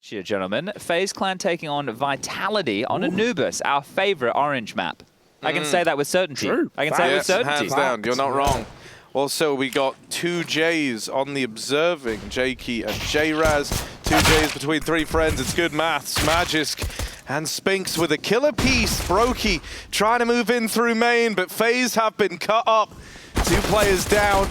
Here, gentlemen. FaZe Clan taking on Vitality on Anubis, our favorite orange map. I can say that with certainty. True. I can say it with certainty. Hands down, you're not wrong. Also, we got two J's on the observing, Jakey and J-Raz. Two J's between three friends. It's good maths. Magisk and Spinx with a killer piece. Brokey trying to move in through main, but FaZe have been cut up. Two players down.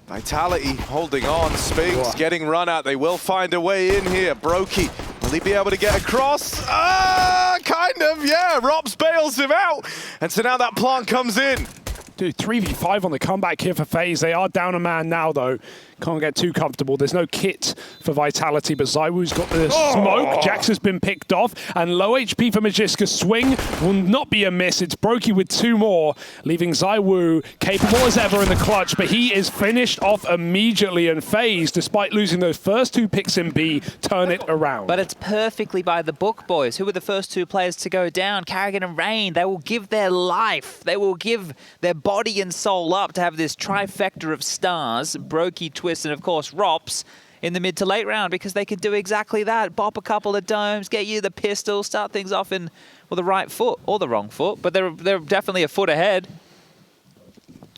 Vitality holding on. Spinx getting run at. They will find a way in here. Brokey, will he be able to get across? Kind of, yeah. Robs bails him out. And so now that plant comes in. Dude, 3v5 on the comeback here for FaZe. They are down a man now, though. Can't get too comfortable. There's no kit for Vitality, but ZywOo's got the smoke. Jax has been picked off, and low HP for Magiska. Swing will not be a miss. It's Brokey with two more, leaving ZywOo capable as ever in the clutch, but he is finished off immediately, and FaZe, despite losing those first two picks in B, turn it around. But it's perfectly by the book, boys. Who were the first two players to go down? Karrigan and Rain. They will give their life. They will give their body and soul up to have this trifecta of stars. Brokey, Twist, and of course Rops in the mid to late round, because they could do exactly that. Bop a couple of domes, get you the pistol, start things off in the right foot or the wrong foot, but they're definitely a foot ahead.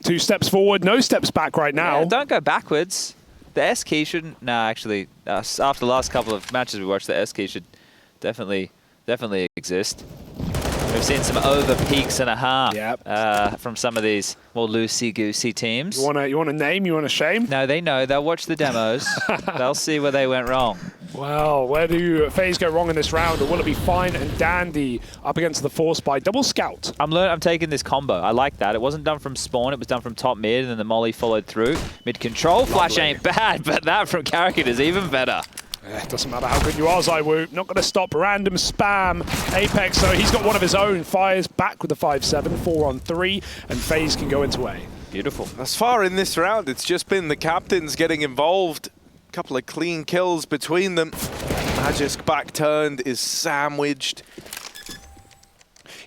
2 steps forward, no steps back right now. Yeah, don't go backwards. The S key shouldn't. No, actually, after the last couple of matches we watched, the S key should definitely exist. We've seen some over peaks and a half from some of these more loosey-goosey teams. You want a name? You want a shame? No, they know. They'll watch the demos. They'll see where they went wrong. Well, where do FaZe go wrong in this round? Or will it be fine and dandy up against the Force by Double Scout? I'm taking this combo. I like that. It wasn't done from spawn. It was done from top mid, and then the molly followed through. Mid control. Flash ain't bad, but that from Karrigan is even better. It doesn't matter how good you are, ZywOo. Not going to stop random spam. Apex, so he's got one of his own. Fires back with the 5-7, 4-on-3, and FaZe can go into A. Beautiful. Thus far in this round, it's just been the captains getting involved. A couple of clean kills between them. Magisk back turned is sandwiched.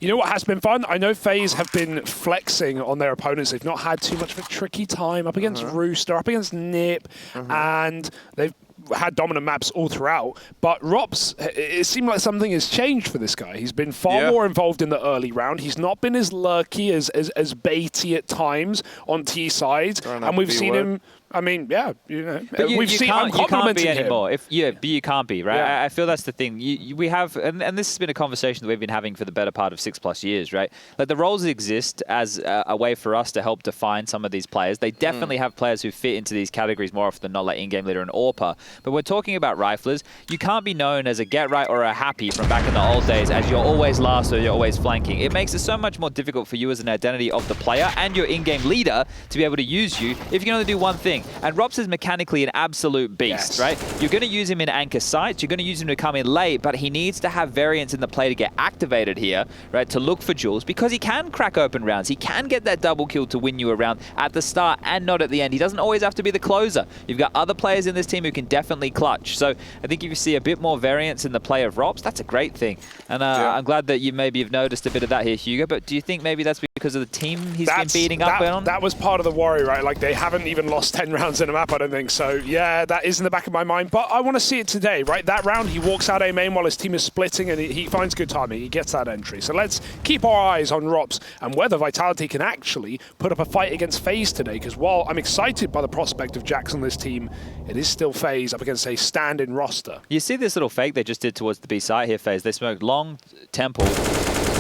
You know what has been fun? I know FaZe have been flexing on their opponents. They've not had too much of a tricky time up against Rooster, up against Nip, and they've had dominant maps all throughout, but Rops, it seemed like something has changed for this guy. He's been far more involved in the early round. He's not been as lurky, as baity at times on T side, and we've seen him. I mean, yeah, you know, we've seen. I'm complimenting him. Anymore. But you can't be, right? Yeah. I feel that's the thing. We have, and this has been a conversation that we've been having for the better part of 6+ years, right? Like the roles exist as a way for us to help define some of these players. They definitely have players who fit into these categories more often than not, like in-game leader and AWPer. But we're talking about riflers. You can't be known as a get right or a happy from back in the old days as you're always last or you're always flanking. It makes it so much more difficult for you as an identity of the player and your in-game leader to be able to use you if you can only do one thing. And Rops is mechanically an absolute beast, right? You're going to use him in anchor sites, you're going to use him to come in late, but he needs to have variance in the play to get activated here, right, to look for jewels, because he can crack open rounds. He can get that double kill to win you a round at the start and not at the end. He doesn't always have to be the closer. You've got other players in this team who can definitely clutch. So I think if you see a bit more variance in the play of Rops, that's a great thing. And I'm glad that you maybe have noticed a bit of that here, Hugo, but do you think maybe that's because of the team he's been beating up on? That was part of the worry, right? Like, they haven't even lost 10 rounds in a map, I don't think. So, yeah, that is in the back of my mind. But I want to see it today, right? That round, he walks out A main while his team is splitting, and he finds good timing. He gets that entry. So let's keep our eyes on Rops and whether Vitality can actually put up a fight against FaZe today. Because while I'm excited by the prospect of Jax on this team, it is still FaZe up against a stand-in roster. You see this little fake they just did towards the B side here, FaZe. They smoked long Temple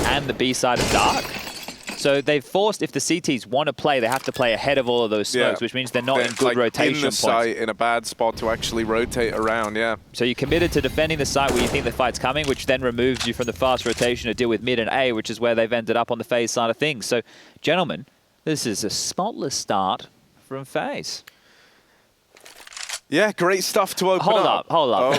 and the B side of Dark. So they've forced, if the CTs want to play, they have to play ahead of all of those smokes, which means they're not in good rotation in the points. site, in a bad spot to actually rotate around, So you're committed to defending the site where you think the fight's coming, which then removes you from the fast rotation to deal with mid and A, which is where they've ended up on the FaZe side of things. So, gentlemen, this is a spotless start from FaZe. Yeah, great stuff to open up. Hold up.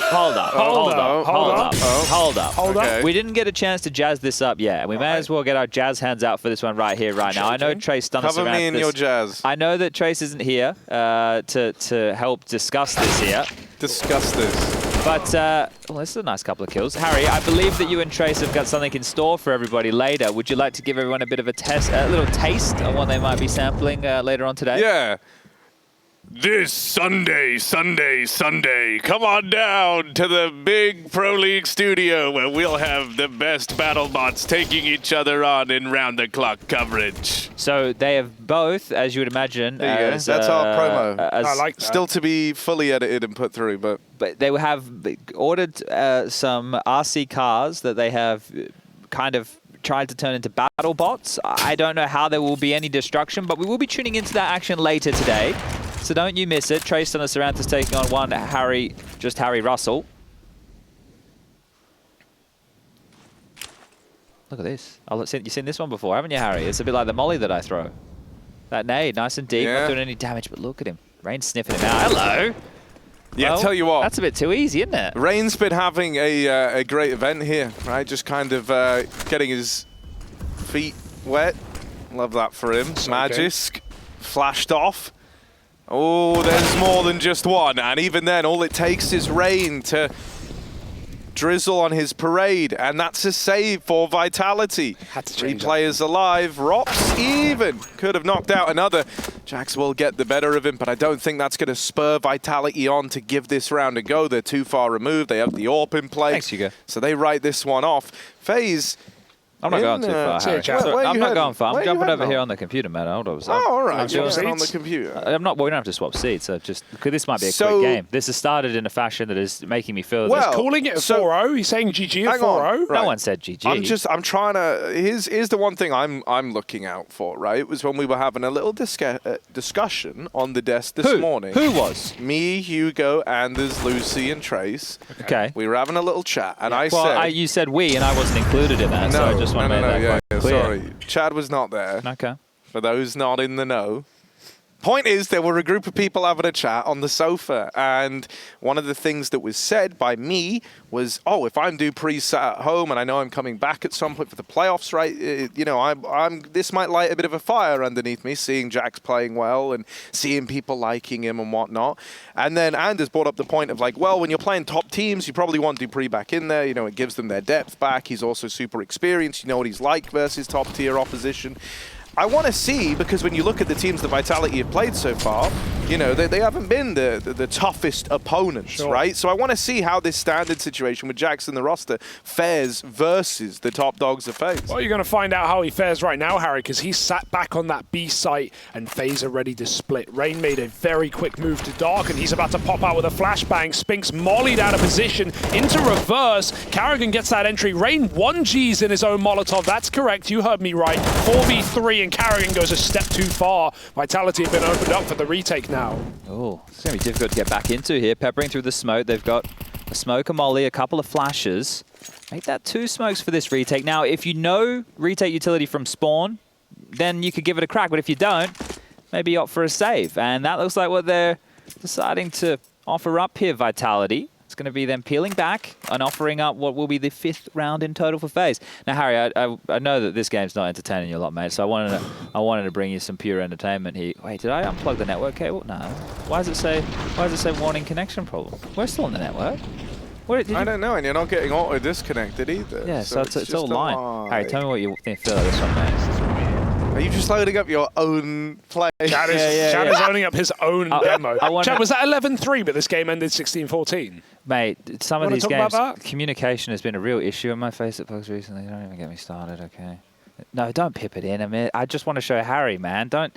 We didn't get a chance to jazz this up yet, and we may as well get our jazz hands out for this one right here, right now. I know Trace done us around. Cover me in your jazz. I know that Trace isn't here to help discuss this here. Discuss this. But, well, this is a nice couple of kills. Harry, I believe that you and Trace have got something in store for everybody later. Would you like to give everyone a bit of a little taste of what they might be sampling later on today? Yeah. This Sunday, come on down to the big Pro League studio where we'll have the best battle bots taking each other on in round-the-clock coverage. So they have both, as you would imagine. That's our promo. I like that. Still to be fully edited and put through, but they have ordered some RC cars that they have kind of tried to turn into battle bots. I don't know how there will be any destruction, but we will be tuning into that action later today. So don't you miss it. Trace on the Saranthus taking on one Harry Russell. Look at this. You've seen this one before, haven't you, Harry? It's a bit like the molly that I throw. That nade, nice and deep, not doing any damage, but look at him. Rain's sniffing him out. Hello. yeah, Well, tell you what. That's a bit too easy, isn't it? Rain's been having a great event here, right? Just kind of getting his feet wet. Love that for him. Magisk flashed off. Oh, there's more than just one. And even then, all it takes is Rain to drizzle on his parade. And that's a save for Vitality. Had to 3 change players alive. Rops even could have knocked out another. Jax will get the better of him, but I don't think that's going to spur Vitality on to give this round a go. They're too far removed. They have the AWP in play. Thanks, Hugo. So they write this one off. FaZe. I'm not going too far, Harry. Where I'm you not heading? going far. Where I'm you jumping heading over here on? on the computer, man. Hold on. Oh, all right. I'm You're swapping on the seats. computer. I'm not. We don't have to swap seats. So this might be a So- quick game. This has started in a fashion that is making me feel. Well, this. Calling it a 4-0. He's saying GG at Hang on. 4-0. Right. No one said GG. I'm trying to. Here's the one thing I'm looking out for. Right, it was when we were having a little discussion on the desk this morning. Who was? Me, Hugo, Anders, Lucy, and Trace. Okay. We were having a little chat, and I Well, said, you said we, and I wasn't included in that, so I just want to make that quite clear. sorry, Chad was not there. Okay. For those not in the know. Point is, there were a group of people having a chat on the sofa, and one of the things that was said by me was, "Oh, if I'm due pre-sat at home, and I know I'm coming back at some point for the playoffs, right? You know, this might light a bit of a fire underneath me, seeing Jax playing well and seeing people liking him and whatnot." And then Anders brought up the point of like, well, when you're playing top teams, you probably want Dupree back in there. You know, it gives them their depth back. He's also super experienced. You know what he's like versus top-tier opposition. I want to see, because when you look at the teams that Vitality have played so far, you know, they haven't been the toughest opponents, right? So I want to see how this standard situation with Jax in the roster fares versus the top dogs of FaZe. Well, you're going to find out how he fares right now, Harry, because he's sat back on that B site and FaZe are ready to split. Rain made a very quick move to Dark, and he's about to pop out with a flashbang. Spinx mollied out of position into reverse. Karrigan gets that entry. Rain 1Gs in his own Molotov. That's correct. You heard me right. 4v3, and Karrigan goes a step too far. Vitality have been opened up for the retake now. Oh, it's going to be difficult to get back into here. Peppering through the smoke. They've got a smoke, a molly, a couple of flashes. Make that 2 smokes for this retake. Now, if you know retake utility from spawn, then you could give it a crack. But if you don't, maybe opt for a save. And that looks like what they're deciding to offer up here, Vitality. It's going to be them peeling back and offering up what will be the 5th round in total for FaZe. Now, Harry, I know that this game's not entertaining you a lot, mate, so I wanted to bring you some pure entertainment here. Wait, did I unplug the network cable? No. Why does it say warning connection problem? We're still on the network. I don't know, and you're not getting auto disconnected either. Yeah, so it's all just a line. lie. Harry, tell me what you feel of this one, mate. Are you just loading up your own play? Chad is owning up his own demo. wanna- Chad, was that 11-3, but this game ended 16-14? Mate, some of Wanna these talk games, about that? communication has been a real issue in my Facebook recently. Don't even get me started, okay? No, don't pip it in. I just want to show Harry, man. Don't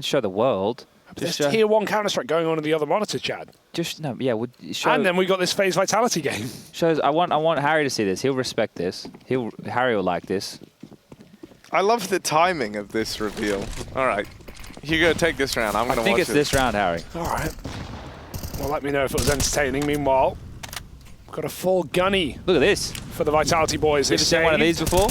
show the world. There's tier 1 Counter-Strike going on in the other monitor, Chad. Show, And then we got this FaZe Vitality game. shows. I want Harry to see this. He'll respect this. Harry will like this. I love the timing of this reveal. All right, Hugo, take this round. I'm going to watch it. I think it's this round, Harry. All right. Well, let me know if it was entertaining. Meanwhile, got a full gunny Look at this. for the Vitality boys. You ever seen one of these before?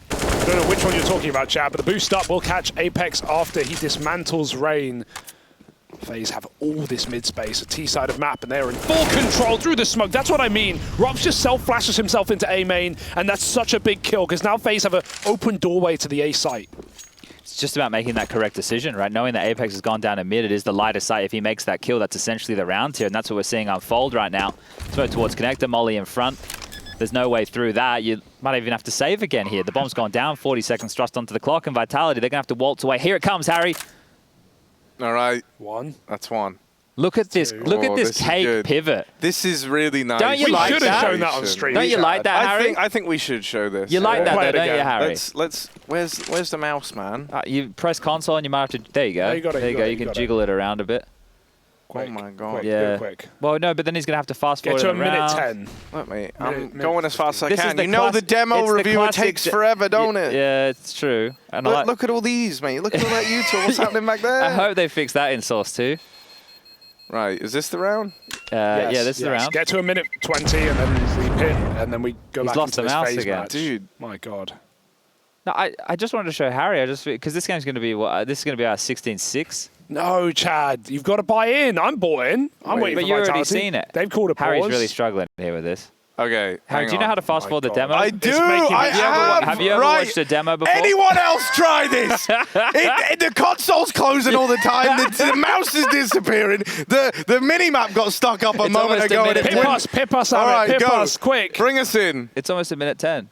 I don't know which one you're talking about, Chad, but the boost up will catch Apex after he dismantles Rain. FaZe have all this mid space, a T side of map, and they are in full control through the smoke. That's what I mean. Robs just self-flashes himself into A main, and that's such a big kill, because now FaZe have an open doorway to the A site. It's just about making that correct decision, right? Knowing that Apex has gone down to mid, it is the lighter side. If he makes that kill, that's essentially the round here, and that's what we're seeing unfold right now. Smoke towards connector, molly in front. There's no way through that. You might even have to save again here. The bomb's gone down, 40 seconds thrust onto the clock, and Vitality, they're going to have to waltz away. Here it comes, Harry. All right. 1. That's 1. Look at this. Look at this cake pivot. This is really nice. Don't you We like should have that? shown that on stream. Don't you like that, Harry? I think we should show this. You like that, Play though, it don't you, again. Harry? Let's. Where's the mouse, man? You press console and you might have to. There you go. No, you got it, there you you got go. it, You you can got jiggle it around a bit. Quick, Oh my God. Quick, Yeah. quick. Well, no, but then he's gonna have to fast Get forward to a it minute around. 10. Let me. I'm Minute going as fast as I This is can. the You know the classic- demo it's the reviewer classic takes forever, don't it? Yeah, it's true. And I, Look at all these, mate. Look at all that YouTube. What's happening back there? I hope they fix that in Source too. Right. Is this the round? Yeah, this is the round. Get to a minute 20 and then we pin, and then we go He's back lost into the this mouse phase again. match. Dude. My God. No, I just wanted to show Harry. Because this game's going to be this is going to be our 16-6. No, Chad, you've got to buy in. I'm bought in. I'm waiting But for you already Vitality. seen it. They've called a pause. Harry's really struggling here with this. Okay. Harry, do you know how to fast forward the God. demo? I do. making I me- Have Have you ever right. watched a demo before? Anyone else try this? The console's closing all the time. The mouse is disappearing. The mini map got stuck up a It's moment almost a ago. And minute. it Pip went- us, pip us, All Aaron. right, Pip go. us, quick. Bring us in. It's almost a minute 10.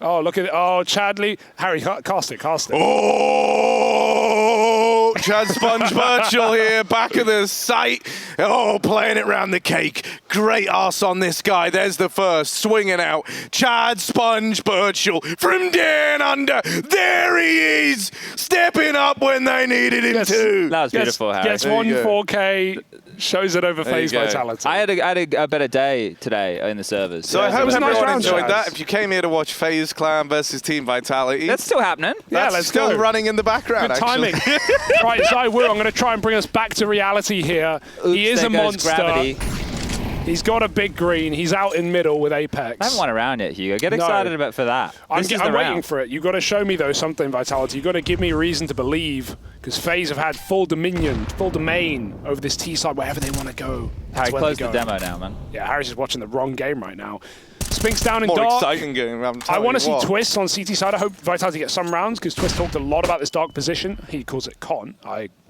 Oh, look at it. Oh, Chadley. Harry, cast it, cast it. Oh, Chad Sponge Birchall here, back of the site. Oh, playing it round the cake. Great arse on this guy. There's the first, swinging out. Chad Sponge Birchall from down under. There he is, stepping up when they needed him to. That was beautiful, Harry. Gets There you one go. 4K, shows it over There you phase go. Vitality. I had a better day today in the servers. So I hope was a nice everyone round, enjoyed Chaz. that. If you came here to watch FaZe Clan versus Team Vitality, That's still happening. Yeah, that's let's still go. running in the background, Good actually. timing. Right, Zai Wu, I'm going to try and bring us back to reality here. He is There a goes monster. Gravity. He's got a big green. He's out in middle with Apex. I haven't won a round yet, Hugo. Get No. excited about for that. I'm This is the waiting round. for it. You've got to show me, though, something, Vitality. You've got to give me reason to believe, because FaZe have had full dominion, full domain over this T side wherever they want to go. That's Harry, where close they the go. demo now, man. Yeah, Harry's just watching the wrong game right now. Spinx down in More dark. exciting game. I want to see Twist on CT side. I hope Vitality gets some rounds, because Twist talked a lot about this dark position. He calls it con.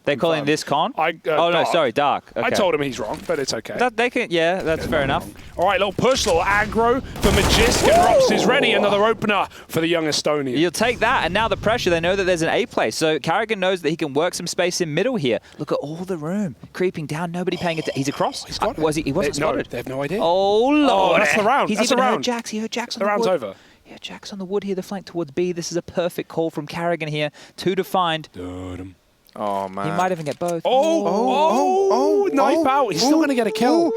They're calling confirm. this con? Oh, no, dark. sorry, dark. Okay. I told him he's wrong, but it's okay. They can, yeah, that's fair enough. All right, little push, little aggro for Magisk, and Rops is ready. Another opener for the young Estonian. You'll take that, and now the pressure, they know that there's an A play. So Carrigan knows that he can work some space in middle here. Look at all the room. Creeping down, nobody paying attention. He's across. He's got it. He wasn't No, spotted. they have no idea. Oh, Lord. that's the round. He's That's the even heard round. Jax. He heard Jax on The the round's wood. over. Yeah, Jax on the wood here, the flank towards B. This is a perfect call from Carrigan here. 2 to find. Oh, man. He might even get both. Knife out. He's still going to get a kill.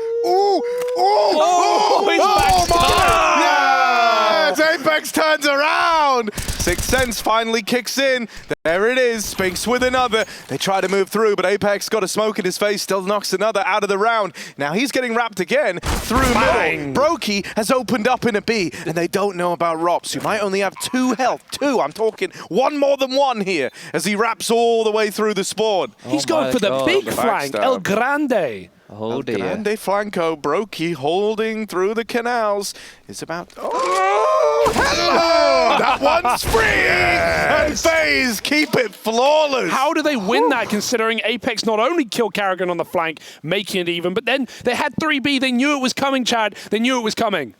He's back my yes! Apex turns around. Sixth Sense finally kicks in. There it is. Spinx with another. They try to move through, but Apex got a smoke in his face, still knocks another out of the round. Now he's getting wrapped again through Bang. middle. Brokey has opened up in a B, and they don't know about Rops, who might only have 2 health. 2, I'm talking one more than 1 here, as he wraps all the way through the spawn. He's Oh going my for the God. big The flank. backstab. El Grande. Oh, dear. Grande Flanco, Brokey holding through the canals. It's about... Oh, hello! That one's free! And FaZe keep it flawless. How do they win that, considering Apex not only killed Carrigan on the flank, making it even, but then they had 3B. They knew it was coming, Chad. They knew it was coming.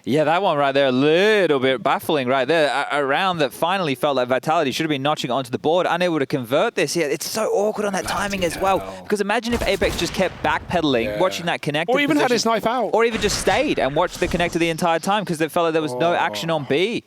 Yeah, that one right there, a little bit baffling right there. A round that finally felt like Vitality should have been notching onto the board, unable to convert this. Yeah, it's so awkward on that timing as well. Because imagine if Apex just kept backpedaling, watching that connected Or even had position, his knife out. or even just stayed and watched the connector the entire time because they felt like there was no action on B.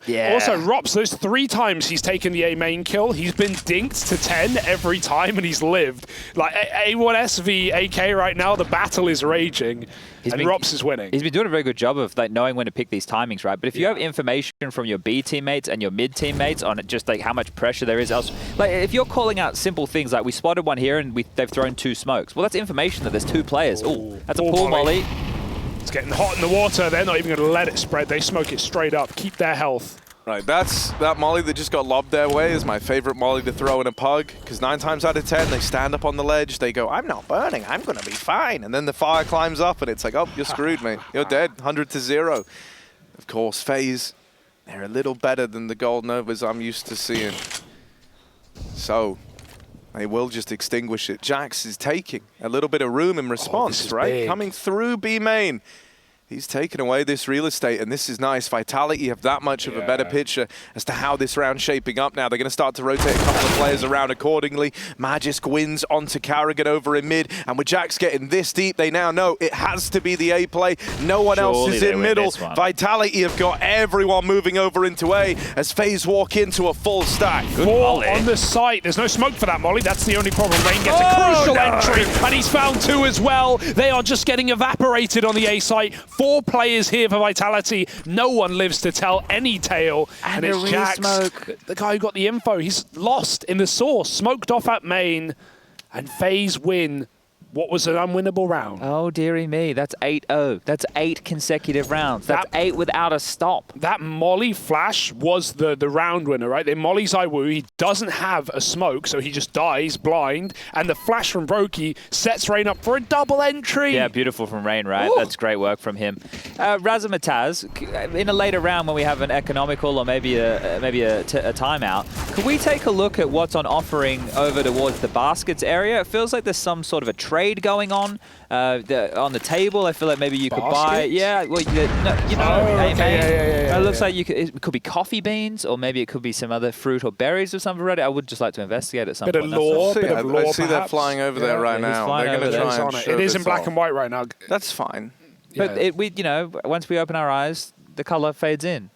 Yeah. Also, Rops, those 3 times he's taken the A main kill, he's been dinked to 10 every time, and he's lived. Like, A1S v AK right now, the battle is raging, and Rops is winning. He's been doing a very good job of like knowing when to pick these timings, right? But if you have information from your B teammates and your mid teammates on just like how much pressure there is else, like if you're calling out simple things like we spotted one here and they've thrown 2 smokes, well, that's information that there's 2 players. Oh, that's a pull molly. It's getting hot in the water. They're not even going to let it spread. They smoke it straight up. Keep their health. Right, that molly that just got lobbed their way is my favorite molly to throw in a pug, because 9 times out of 10, they stand up on the ledge, they go, I'm not burning, I'm going to be fine. And then the fire climbs up, and it's like, oh, you're screwed, mate. You're dead, 100-0. Of course, FaZe, they're a little better than the Gold Novas I'm used to seeing. So, they will just extinguish it. Jax is taking a little bit of room in response, right? big. Coming through B main. He's taken away this real estate, and this is nice. Vitality have that much of a better picture as to how this round's shaping up now. They're going to start to rotate a couple of players around accordingly. Magisk wins onto Carrigan over in mid, and with Jax getting this deep, they now know it has to be the A play. No one else is in middle. Vitality have got everyone moving over into A as FaZe walk into a full stack. Good Molly on the site. There's no smoke for that Molly. That's the only problem. Rain gets a crucial entry, and he's found 2 as well. They are just getting evaporated on the A site. 4 players here for Vitality. No one lives to tell any tale. And it's Jax, the guy who got the info. He's lost in the source, smoked off at main, and FaZe win what was an unwinnable round. Oh, dearie me. That's 8-0. That's 8 consecutive rounds. That's 8 without a stop. That Molly flash was the round winner, right? They Molly's Iwu. He doesn't have a smoke, so he just dies blind. And the flash from Brokey sets Rain up for a double entry. Yeah, beautiful from Rain, right? Ooh. That's great work from him. Razamataz, in a later round when we have an economical or maybe a timeout, could we take a look at what's on offering over towards the baskets area? It feels like there's some sort of a trade going on the table. I feel like maybe you could buy. Yeah, well, it looks like it could be coffee beans, or maybe it could be some other fruit or berries of some variety. I would just like to investigate at some point. Bit of lore, I see that flying over there right now. They're going to try and show it is in black and white right now. That's fine. But once we open our eyes, the color fades in.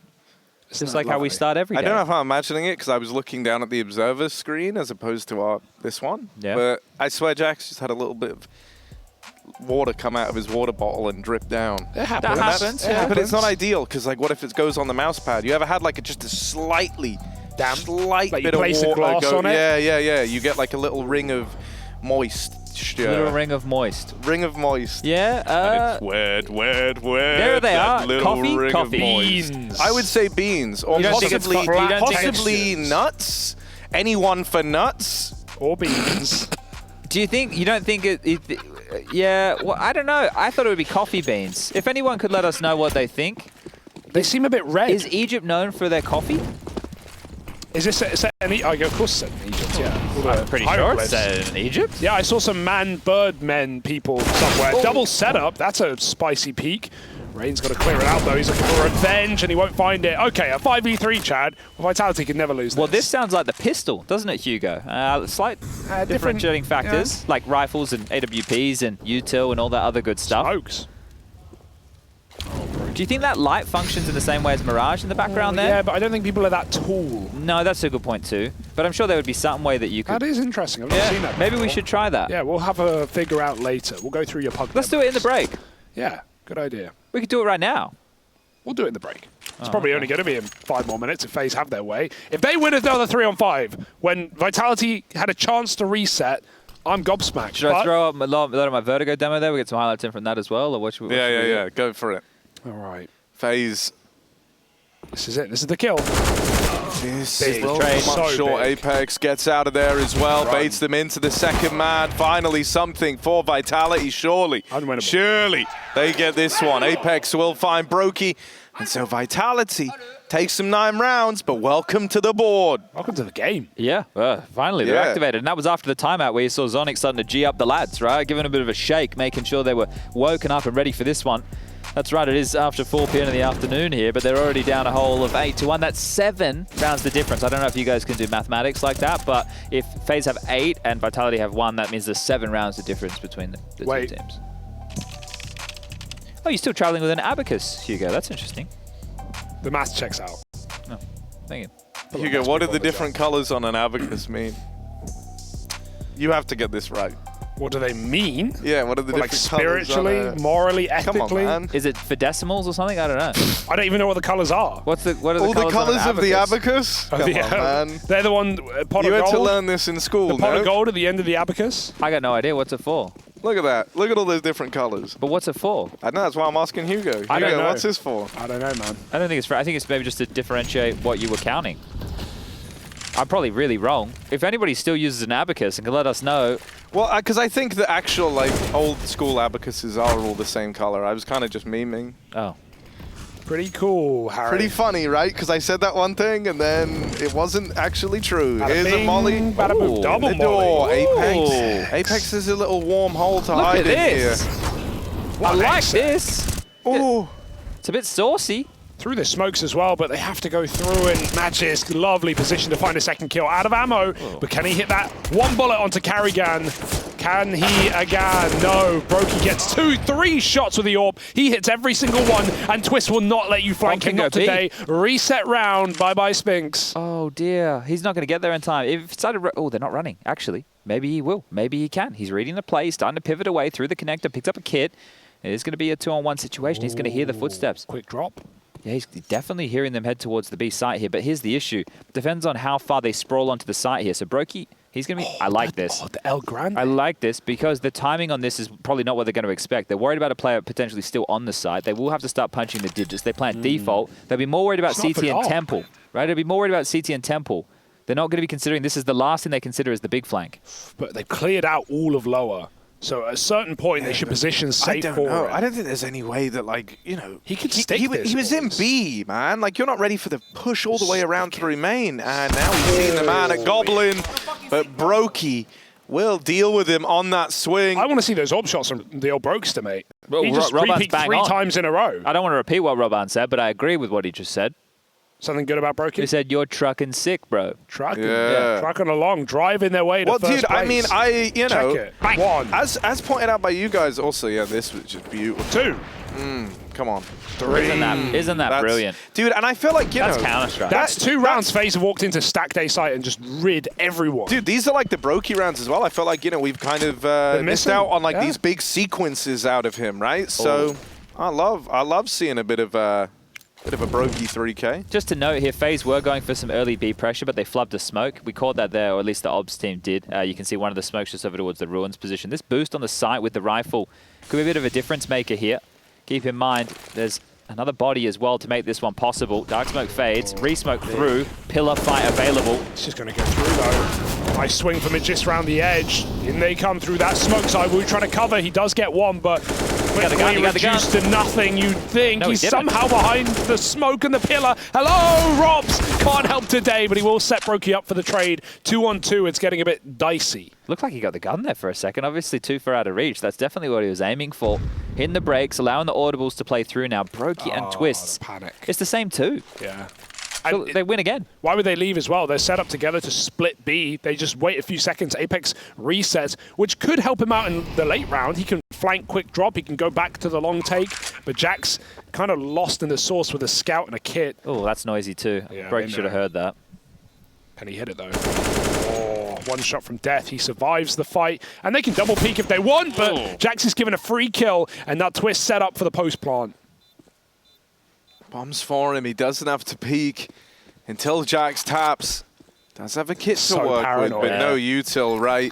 It's just like how we start every day. I don't know how I'm imagining it because I was looking down at the observer screen as opposed to this one. Yeah. But I swear Jax just had a little bit of water come out of his water bottle and drip down. It happens. That happens. But it's not ideal because, like, what if it goes on the mouse pad? You ever had like just a slight bit of water glass on it? Yeah. You get like a little ring of moist. Little ring of moist. Ring of moist. Yeah. It's wet. There they are. Coffee. Beans. I would say beans, or possibly nuts. Anyone for nuts or beans? You don't think it? Yeah. Well, I don't know. I thought it would be coffee beans. If anyone could let us know what they think. They seem a bit red. Is Egypt known for their coffee? Is this set in Egypt? Of course set in Egypt, yeah. I'm pretty sure it's set in Egypt. Yeah, I saw some bird-men people somewhere. Oh. Double setup, that's a spicy peak. Rain's got to clear it out though, he's looking for revenge and he won't find it. Okay, a 5v3, Chad. Vitality can never lose this. Well, this sounds like the pistol, doesn't it, Hugo? Slight differentiating factors, like rifles and AWPs and util and all that other good stuff. Smokes. Do you think that light functions in the same way as Mirage in the background there? Yeah, but I don't think people are that tall. No, that's a good point too. But I'm sure there would be some way that you could... That is interesting. I've never seen that Maybe before. we should try that. Yeah, we'll have a figure out later. We'll go through your pug. Let's do it in the break. Yeah, good idea. We could do it right now. We'll do it in the break. It's probably only going to be in 5 more minutes if FaZe have their way. If they win another 3-on-5, when Vitality had a chance to reset, I'm gobsmacked. Should I throw up a lot of my Vertigo demo there? We get some highlights in from that as well? Or what should we, yeah. Go for it. All right. FaZe. This is it. This is the kill. This is the trade. Sure, Apex gets out of there as well. Baits them into the second man. Finally something for Vitality, surely. Unwinnable. Surely they get this one. Apex will find Brokey. And so Vitality takes some 9 rounds, but welcome to the board. Welcome to the game. Yeah, finally they're activated. And that was after the timeout where you saw Zonic starting to G up the lads, right? Giving a bit of a shake, making sure they were woken up and ready for this one. That's right, it is after 4 p.m. in the afternoon here, but they're already down a whole of 8-1. That's 7 rounds the difference. I don't know if you guys can do mathematics like that, but if FaZe have 8 and Vitality have 1, that means there's 7 rounds the difference between the two teams. Oh, you're still traveling with an abacus, Hugo. That's interesting. The math checks out. Oh, thank you. Hugo, what do the different colors on an abacus mean? You have to get this right. What do they mean? Yeah, what are the different spiritually, morally, ethically? Come on, man. Is it for decimals or something? I don't know. I don't even know what the colors are. What are the all colors the colors of the abacus? Come on, man. They're the one, pot you of gold. had to learn this in school, The pot of gold at the end of the abacus? I got no idea. What's it for? Look at that. Look at all those different colors. But what's it for? I know, that's why I'm asking Hugo. I don't know. What's this for? I don't know, man. I don't think it's for... I think it's maybe just to differentiate what you were counting. I'm probably really wrong. If anybody still uses an abacus and can let us know... Well, because I think the actual, like, old school abacuses are all the same color. I was kind of just memeing. Oh. Pretty cool, Harry. Pretty funny, right? Because I said that one thing and then it wasn't actually true. Here's a molly. Bada boom, double molly. Apex. Apex is a little warm hole to hide in here. I like this. Oh. It's a bit saucy. Through the smokes as well, but they have to go through, and Magisk, lovely position to find a second kill. Out of ammo, but can he hit that one bullet onto Carrigan? Can he again? No, Brokey gets 2, 3 shots with the AWP. He hits every single one, and Twist will not let you flank him, not today. Reset round, bye-bye Spinx. Oh dear, he's not going to get there in time. If it started, oh, they're not running, actually. Maybe he will, maybe he can. He's reading the play, he's starting to pivot away through the connector, picks up a kit. It is going to be a 2-on-1 situation. He's going to hear the footsteps. Quick drop. Yeah, he's definitely hearing them head towards the B site here, but here's the issue. It depends on how far they sprawl onto the site here. So Brokey, he's going to be... I like this. Oh, the El Grande. I like this because the timing on this is probably not what they're going to expect. They're worried about a player potentially still on the site. They will have to start punching the digits. They plan default. They'll be more worried about CT and Temple, right? They'll be more worried about CT and Temple. They're not going to be considering this is the last thing they consider as the big flank. But they've cleared out all of lower. So at a certain point, they should position safe forward. I don't think there's any way that, like, you know... He could stick this. He was in B, man. Like, you're not ready for the push all the way around through main. And now he's seen the man at Goblin. But Brokey will deal with him on that swing. I want to see those AWP shots from the old Brokester, mate. Well, he just repeat 3 times in a row. I don't want to repeat what Robban said, but I agree with what he just said. Something good about Brokey? He said, you're trucking sick, bro. Trucking, yeah. Trucking along, driving their way to first dude, place. I mean, you know, check it. 1. As pointed out by you guys also, yeah, this was just beautiful. 2. Come on. 3. Isn't that brilliant? Dude, and I feel like, you know... That's Counter-Strike. That's 2 rounds FaZe have walked into Stack Day site and just rid everyone. Dude, these are like the Brokey rounds as well. I feel like, you know, we've kind of missed out on like these big sequences out of him, right? So I love seeing a bit of a Brokey 3K. Just to note here, FaZe were going for some early B pressure, but they flubbed a smoke. We called that there, or at least the Obs team did. You can see one of the smokes just over towards the Ruins position. This boost on the site with the rifle could be a bit of a difference maker here. Keep in mind, there's another body as well to make this one possible. Dark smoke fades, re-smoke through, pillar fight available. It's just going to go through though. Nice swing from it just round the edge. In they come through that smoke side. We're trying to cover. He does get one, but quickly reduced to nothing. You'd think he's somehow behind the smoke and the pillar. Hello, Robs! Can't help today, but he will set Brokey up for the trade. 2-on-2, it's getting a bit dicey. Looked like he got the gun there for a second. Obviously, 2 for out of reach. That's definitely what he was aiming for. Hitting the brakes, allowing the audibles to play through now. Brokey and Twists. Panic. It's the same 2. Yeah. So they win again. Why would they leave as well? They're set up together to split B. They just wait a few seconds. Apex resets, which could help him out in the late round. He can flank quick drop. He can go back to the long take. But Jack's kind of lost in the source with a scout and a kit. Oh, that's noisy too. Yeah, Brokey should have heard that. And he hit it though. Oh, 1 shot from death. He survives the fight. And they can double peek if they want, but Jax is given a free kill. And that Twist set up for the post plant. Bombs for him. He doesn't have to peek until Jax taps. Does have a kit to work paranoid. with, but no util, right?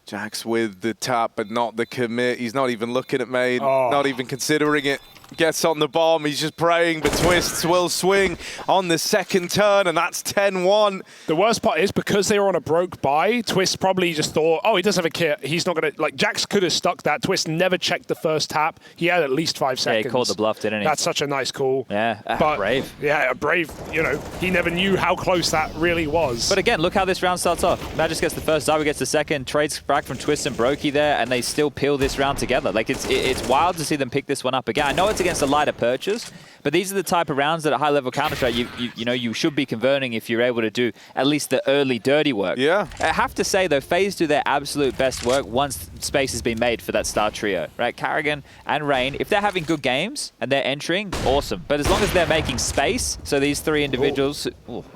Jax with the tap, but not the commit. He's not even looking at main, not even considering it. Gets on the bomb, he's just praying, but Twists will swing on the second turn, and that's 10-1. The worst part is, because they were on a broke buy, Twist probably just thought, oh, he doesn't have a kit, he's not going to, like, Jax could have stuck that. Twist never checked the first tap. He had at least 5 seconds. Yeah, he called the bluff, didn't he? That's such a nice call. Yeah, but, brave. Yeah, brave, you know, he never knew how close that really was. But again, look how this round starts off. Magisk gets the first, Zyber gets the second, trades back from Twist and Brokey there, and they still peel this round together. Like, it's wild to see them pick this one up again. I know it's against a lighter purchase, but these are the type of rounds that at high level Counter-Strike you know you should be converting if you're able to do at least the early dirty work. Yeah. I have to say though, FaZe do their absolute best work once space has been made for that star trio, right? Carrigan and Rain, if they're having good games and they're entering, awesome. But as long as they're making space, so these 3 individuals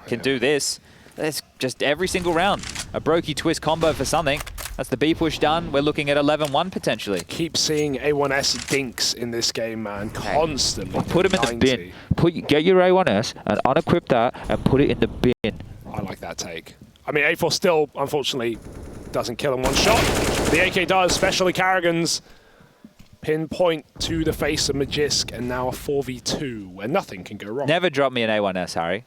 can do this, that's just every single round. A Brokey Twist combo for something. That's the B push done. We're looking at 11-1 potentially. Keep seeing A1S dinks in this game, man. Constantly. Put him in the bin. Get your A1S and unequip that and put it in the bin. I like that take. I mean, A4 still, unfortunately, doesn't kill in 1 shot. The AK does, especially Carrigan's. Pinpoint to the face of Magisk, and now a 4v2 where nothing can go wrong. Never drop me an A1S, Harry.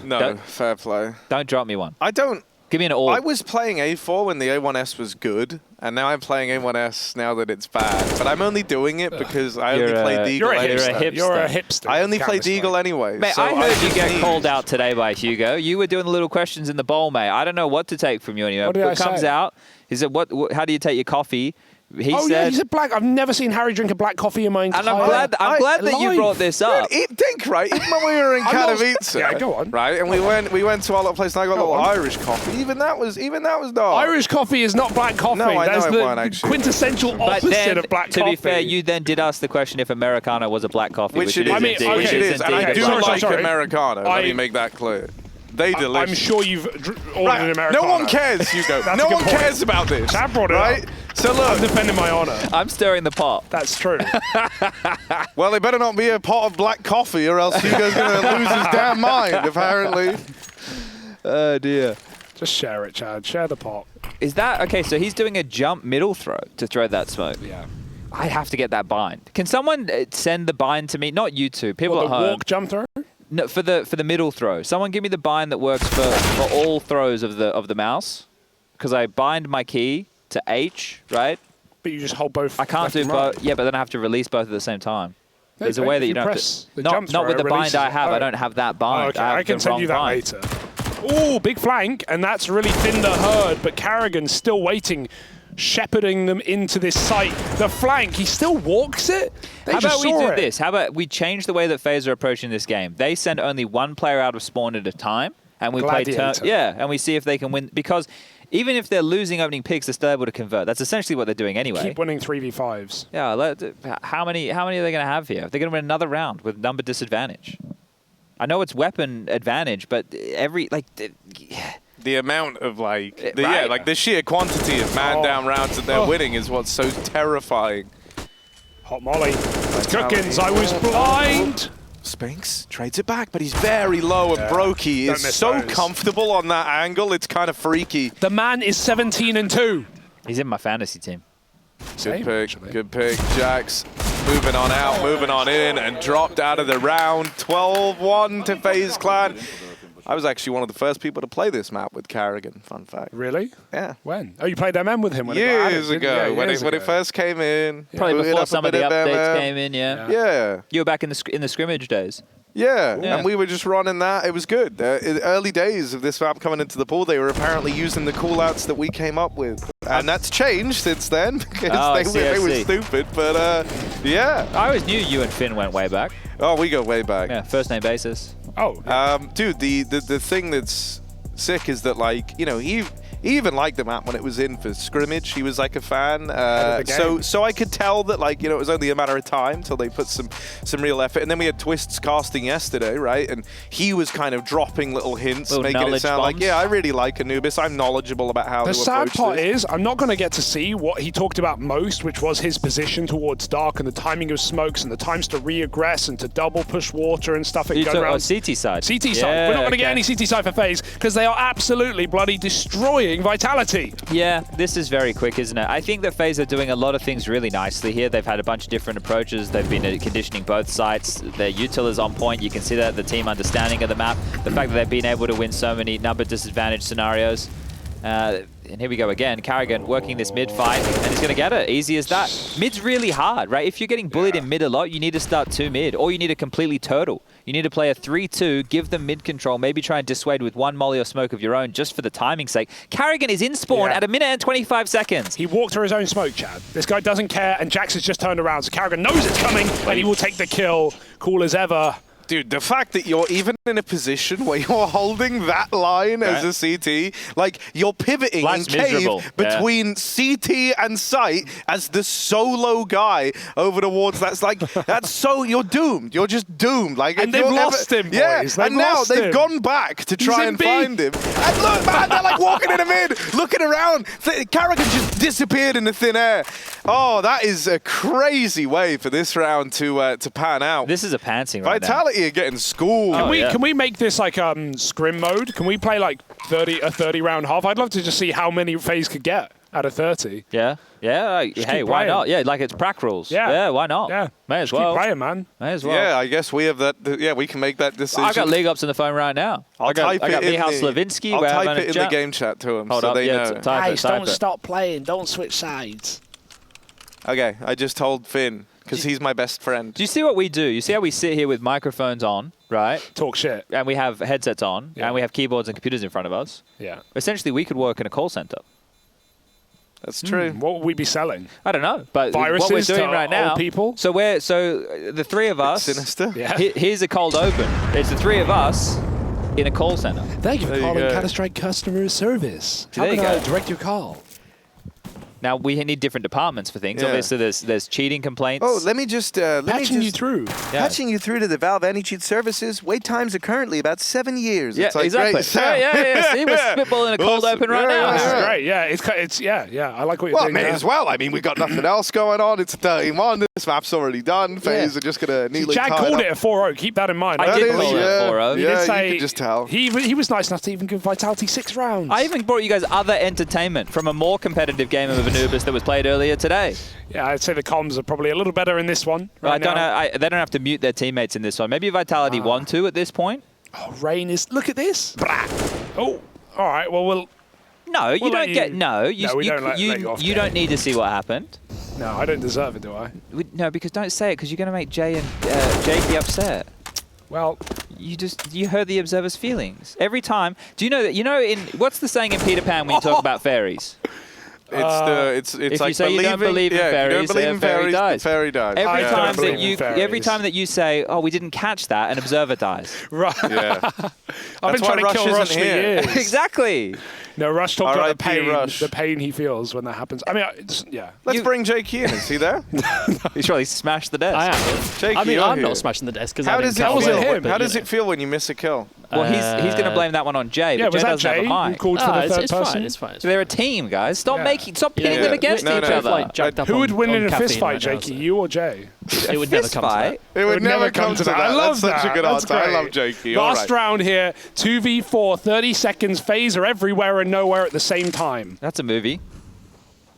No, fair play. Don't drop me one. I don't. Give me an all. I was playing A4 when the A1S was good, and now I'm playing A1S now that it's bad. But I'm only doing it because I only play Deagle. You're a hipster. I only play Deagle anyway. Mate, so I heard you get called out today by Hugo. You were doing the little questions in the bowl, mate. I don't know what to take from you anyway. What did I comes say? out is that how do you take your coffee? Yeah, he said black. I've never seen Harry drink a black coffee in my entire life. And I'm glad that you brought this up. Think, right? Even when we were in Katowice, yeah, go on. Right, and we went to our little place, and I got a little Irish coffee. Even that was dark. Irish coffee is not black coffee. No, I know That's it the won't, actually. quintessential opposite of black coffee. To be fair, you then did ask the question if Americano was a black coffee, which it is. Which it is, and I do like Americano. Let me make that clear. They delicious. I'm sure you've ordered an Americano. No one cares, Hugo. No one cares about this. Chad brought it right? up. So look, I'm defending my honor. I'm stirring the pot. That's true. Well, they better not be a pot of black coffee, or else Hugo's going to lose his damn mind, apparently. Oh, dear. Just share it, Chad. Share the pot. Is that... Okay, so he's doing a jump middle throw to throw that smoke. Yeah. I have to get that bind. Can someone send the bind to me? Not you two. People at home. The walk jump throw? No, for the middle throw. Someone give me the bind that works for all throws of the mouse. Because I bind my key to H, right? But you just hold both. I can't do both. Yeah, but then I have to release both at the same time. There's a way that you don't have to... Not with the bind I have. I don't have that bind. I can send you that later. Oh, big flank, and that's really thinned the herd, but Carrigan's still waiting, shepherding them into this site. The flank, he still walks it? How about we do this? How about we change the way that FaZe are approaching this game? They send only one player out of spawn at a time, and we play turn. Yeah, and we see if they can win, because even if they're losing opening picks, they're still able to convert. That's essentially what they're doing anyway. Keep winning 3v5s. Yeah, how many are they going to have here? They're going to win another round with number disadvantage. I know it's weapon advantage, but the amount of the sheer quantity of man-down rounds that they're winning is what's so terrifying. Hot molly. Cookins, I was blind. Spinx trades it back, but he's very low, and Brokey is so comfortable on that angle. It's kind of freaky. The man is 17-2. He's in my fantasy team. Good pick. Jax moving on out, moving on in, and dropped out of the round. 12-1 to FaZe Clan. I was actually one of the first people to play this map with Carrigan, fun fact. Really? Yeah. When? Oh, you played MM with him when years ago, when it first came in. Probably before some of the updates came in, yeah. You were back in the scrimmage days. Yeah, and we were just running that. It was good. Early days of this map coming into the pool, they were apparently using the callouts that we came up with. And that's changed since then, because they were stupid, but yeah. I always knew you and Finn went way back. Oh, we go way back. Yeah, first name basis. Oh. Dude, the thing that's sick is that, like, you know, he even liked the map when it was in for scrimmage. He was like a fan. So I could tell that, like, you know, it was only a matter of time till they put some real effort. And then we had Twists casting yesterday, right? And he was kind of dropping little hints, making it sound like, yeah, I really like Anubis. I'm knowledgeable about how to approach this. The sad part is I'm not going to get to see what he talked about most, which was his position towards dark and the timing of smokes and the times to re-aggress and to double push water and stuff. You talk about CT side. CT side. We're not going to get any CT side for FaZe because they are absolutely bloody destroying Vitality. Yeah, this is very quick, isn't it? I think that FaZe are doing a lot of things really nicely here. They've had a bunch of different approaches. They've been conditioning both sites. Their util is on point. You can see that the team understanding of the map. The fact that they've been able to win so many number disadvantage scenarios. And here we go again. Carrigan working this mid fight, and he's going to get it. Easy as that. Mid's really hard, right? If you're getting bullied in mid a lot, you need to start 2 mid, or you need to completely turtle. You need to play a 3-2, give them mid control, maybe try and dissuade with 1 molly or smoke of your own, just for the timing's sake. Carrigan is in spawn at 1 minute and 25 seconds. He walked through his own smoke, Chad. This guy doesn't care, and Jax has just turned around, so Carrigan knows it's coming, and he will take the kill. Cool as ever. Dude, the fact that you're even in a position where you're holding that line as a CT, like you're pivoting in cave between CT and site as the solo guy over towards that's like, that's so, you're doomed. You're just doomed. Like, and they've lost him, boys. Yeah, and now they've gone back to try and find him. And look, man, they're like walking in the mid, looking around. Carrigan just disappeared in the thin air. Oh, that is a crazy way for this round to pan out. This is a pantsing right now. Vitality are getting schooled. Can we make this like scrim mode? Can we play like a 30 round half? I'd love to just see how many FaZe could get out of 30. Yeah. Hey, why not? Yeah, like it's prac rules. Yeah, why not? Yeah, may as well. Keep playing, man. May as well. Yeah, I guess we have that. Yeah, we can make that decision. I got league ups on the phone right now. I got Michal Slavinsky. I'll type it in the game chat to him so they know. Guys, don't stop playing. Don't switch sides. Okay, I just told Finn. Because he's my best friend. Do you see what we do? You see how we sit here with microphones on, right? Talk shit. And we have headsets on, and we have keyboards and computers in front of us. Yeah. Essentially, we could work in a call center. That's true. What would we be selling? I don't know, but Viruses what we're doing to right now. old people? So the three of us. Sinister. Yeah. Here's a cold open. It's the three of us in a call center. Thank you for There you calling go. Counter-Strike customer service. How There you can I go. direct your call? Now we need different departments for things. Yeah. Obviously, there's cheating complaints. Oh, let me just Patching you through. Yeah. patching you through to the Valve anti-cheat services. Wait times are currently about 7 years. Yeah, It's like, exactly. great, Sam. Yeah. See, we're spitballing a cold Awesome. open right Yeah, now. This yeah. is great. Yeah, yeah. I like what you're Well, doing may there. as well. I mean, we've got nothing else going on. It's 31. This map's already done. FaZe are just going to neatly Chad tie called up. it a 4-0. Keep that in mind. I That did is, call it yeah. 4-0. He Yeah, did you say could just tell. He was nice enough to even give Vitality 6 rounds. I even brought you guys other entertainment from a more competitive game of Anubis that was played earlier today. Yeah, I'd say the comms are probably a little better in this one. Well, Right now. they don't have to mute their teammates in this one. Maybe Vitality 1-2 at this point. Oh, Rain is. Look at this. Oh, all right. Well, we'll. No, you We'll let don't get. you- No, you, No, we you, don't let you, you off you game. don't need to see what happened. No, I don't deserve it, do I? No, because don't say it, because you're going to make Jay and Jakey upset. Well, You hurt the observer's feelings every time. Do you know that? In what's the saying in Peter Pan when you talk about fairies? It's If like you say you don't believe in if you fairies, don't believe in a fairy fairies, dies. the fairy dies. Every I yeah. don't time believe that in you, fairies. every time that you say, "Oh, we didn't catch that," an observer dies. right. Yeah. I've been That's why trying to Rush kill isn't Rush for here. years. Exactly. No, Rush talked about R.I.P. the pain he feels when that happens. I mean, yeah. Let's You- bring Jakey in. Is he there? He's probably smashed the desk. I am. Jakey, I mean, you're I'm here. not smashing the desk because How I does didn't it catch wasn't feel? him, but, How you does know. it feel when you miss a kill? Well, he's going to blame that one on Jay. Yeah, but was Jay that doesn't have Jay a who mic. called for the it's third fine. person? It's fine. So they're a team, guys. Stop Yeah. stop pitting them against No, each no. other. Like, jacked up Who would on- win on in a caffeine fist fight, right now, Jakey? so You or Jay? It would never Fist come to fight? that. It would never come to that. I love That's such that. a good That's answer. I great. love Jakey. All Last right. round here, 2v4, 30 seconds. FaZe are everywhere and nowhere at the same time. That's a movie.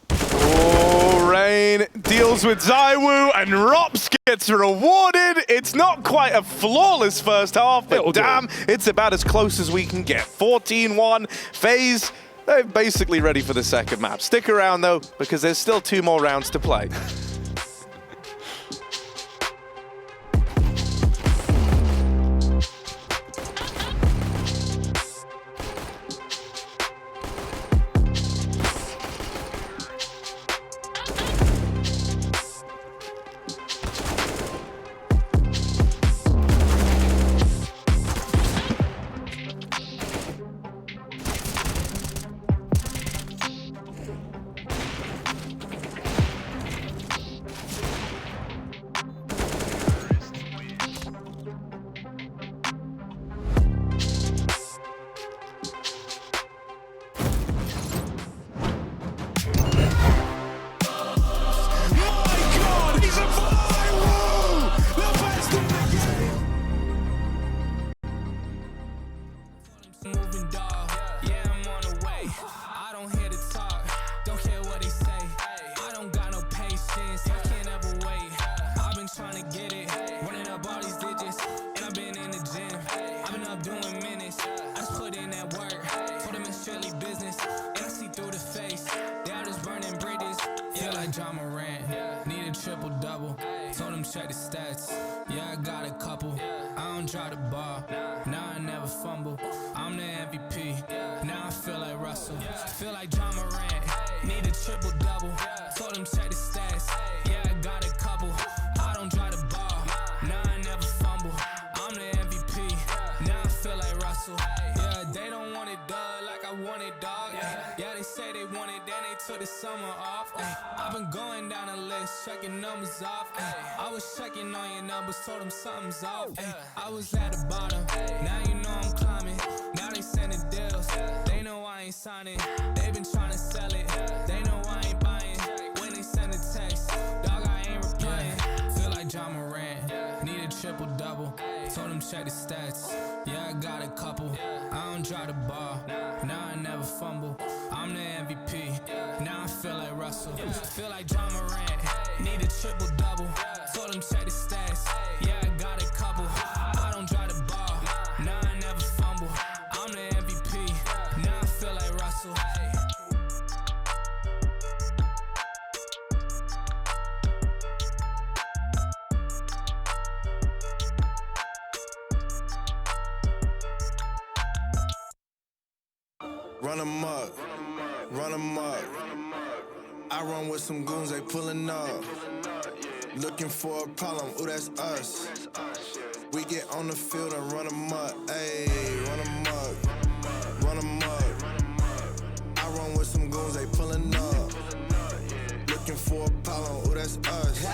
Oh, Rain deals with Zywoo and Rops gets rewarded. It's not quite a flawless first half, It'll but do. damn, it's about as close as we can get. 14-1. FaZe, they're basically ready for the second map. Stick around, though, because there's still 2 more rounds to play. Moving dog, yeah, I'm on the way. I don't hear the talk, don't care what they say. I don't got no patience, I can't ever wait. I've been trying to get it, running up all these digits, and I've been in the gym. I've been up doing minutes, I just put in that work. Told them it's strictly business, and I see through the face. They all just burning bridges, feel like John Morant. Need a triple double, told them check the stats. Yeah, I got a couple. I don't try to ball, now I never fumble. I'm the MVP, now I feel like Russell. Feel like John Morant, need a triple double. Told him check the stats, yeah, I got a couple. I don't try to ball, now I never fumble. I'm the MVP, now I feel like Russell. Yeah, they don't want it done like I want it, dog. Yeah, they say they want it, then they took the summer off. I've been going down the list, checking numbers off. I was checking on your numbers, told them something's off. I was at the bottom, now you know I'm climbing. Now they sending deals, they know I ain't signing. They been trying to sell it, they know I ain't buying. When they send a text, dog, I ain't replying. Feel like John Morant, need a triple double. Told him check the stats, yeah, I got a couple. I don't try to ball, now I never fumble. I'm the MVP, now I feel like Russell. Feel like John Morant, need a triple double. Told him check the stats, yeah, I got a couple. I don't try to ball, now I never fumble. I'm the MVP, now I feel like Russell. Run 'em up, run 'em up, I run with some goons, they pulling up. Looking for a problem, ooh, that's us. We get on the field and run them up, ayy, run them up, run them up. I run with some goons, they pulling up. Looking for a problem, ooh, that's us.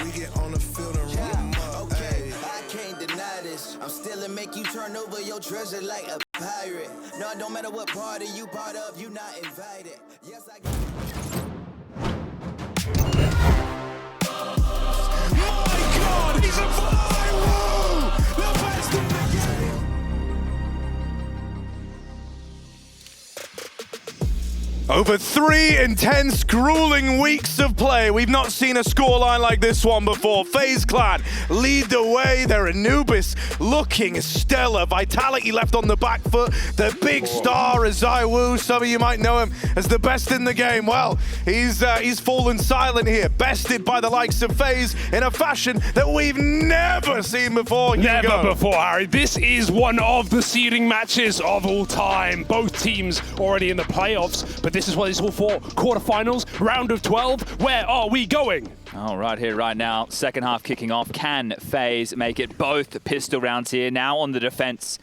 We get on the field and run them up, okay, ayy. I can't deny this. I'm still to make you turn over your treasure like a pirate. No, it don't matter what party you part of, you not invited. Yes, I got My God, he's a firework! The best in the game! Over 3 intense, grueling weeks of play. We've not seen a scoreline like this one before. FaZe Clan lead the way. They're Anubis looking stellar. Vitality left on the back foot. The big star, ZywOo. Some of you might know him as the best in the game. Well, he's fallen silent here. Bested by the likes of FaZe in a fashion that we've never seen before. Never before, Harry. This is one of the seeding matches of all time. Both teams already in the playoffs, but this is what it's all for. Quarterfinals, round of 12. Where are we going? Oh, right here, right now. Second half kicking off. Can FaZe make it? Both pistol rounds here. Now on the defense.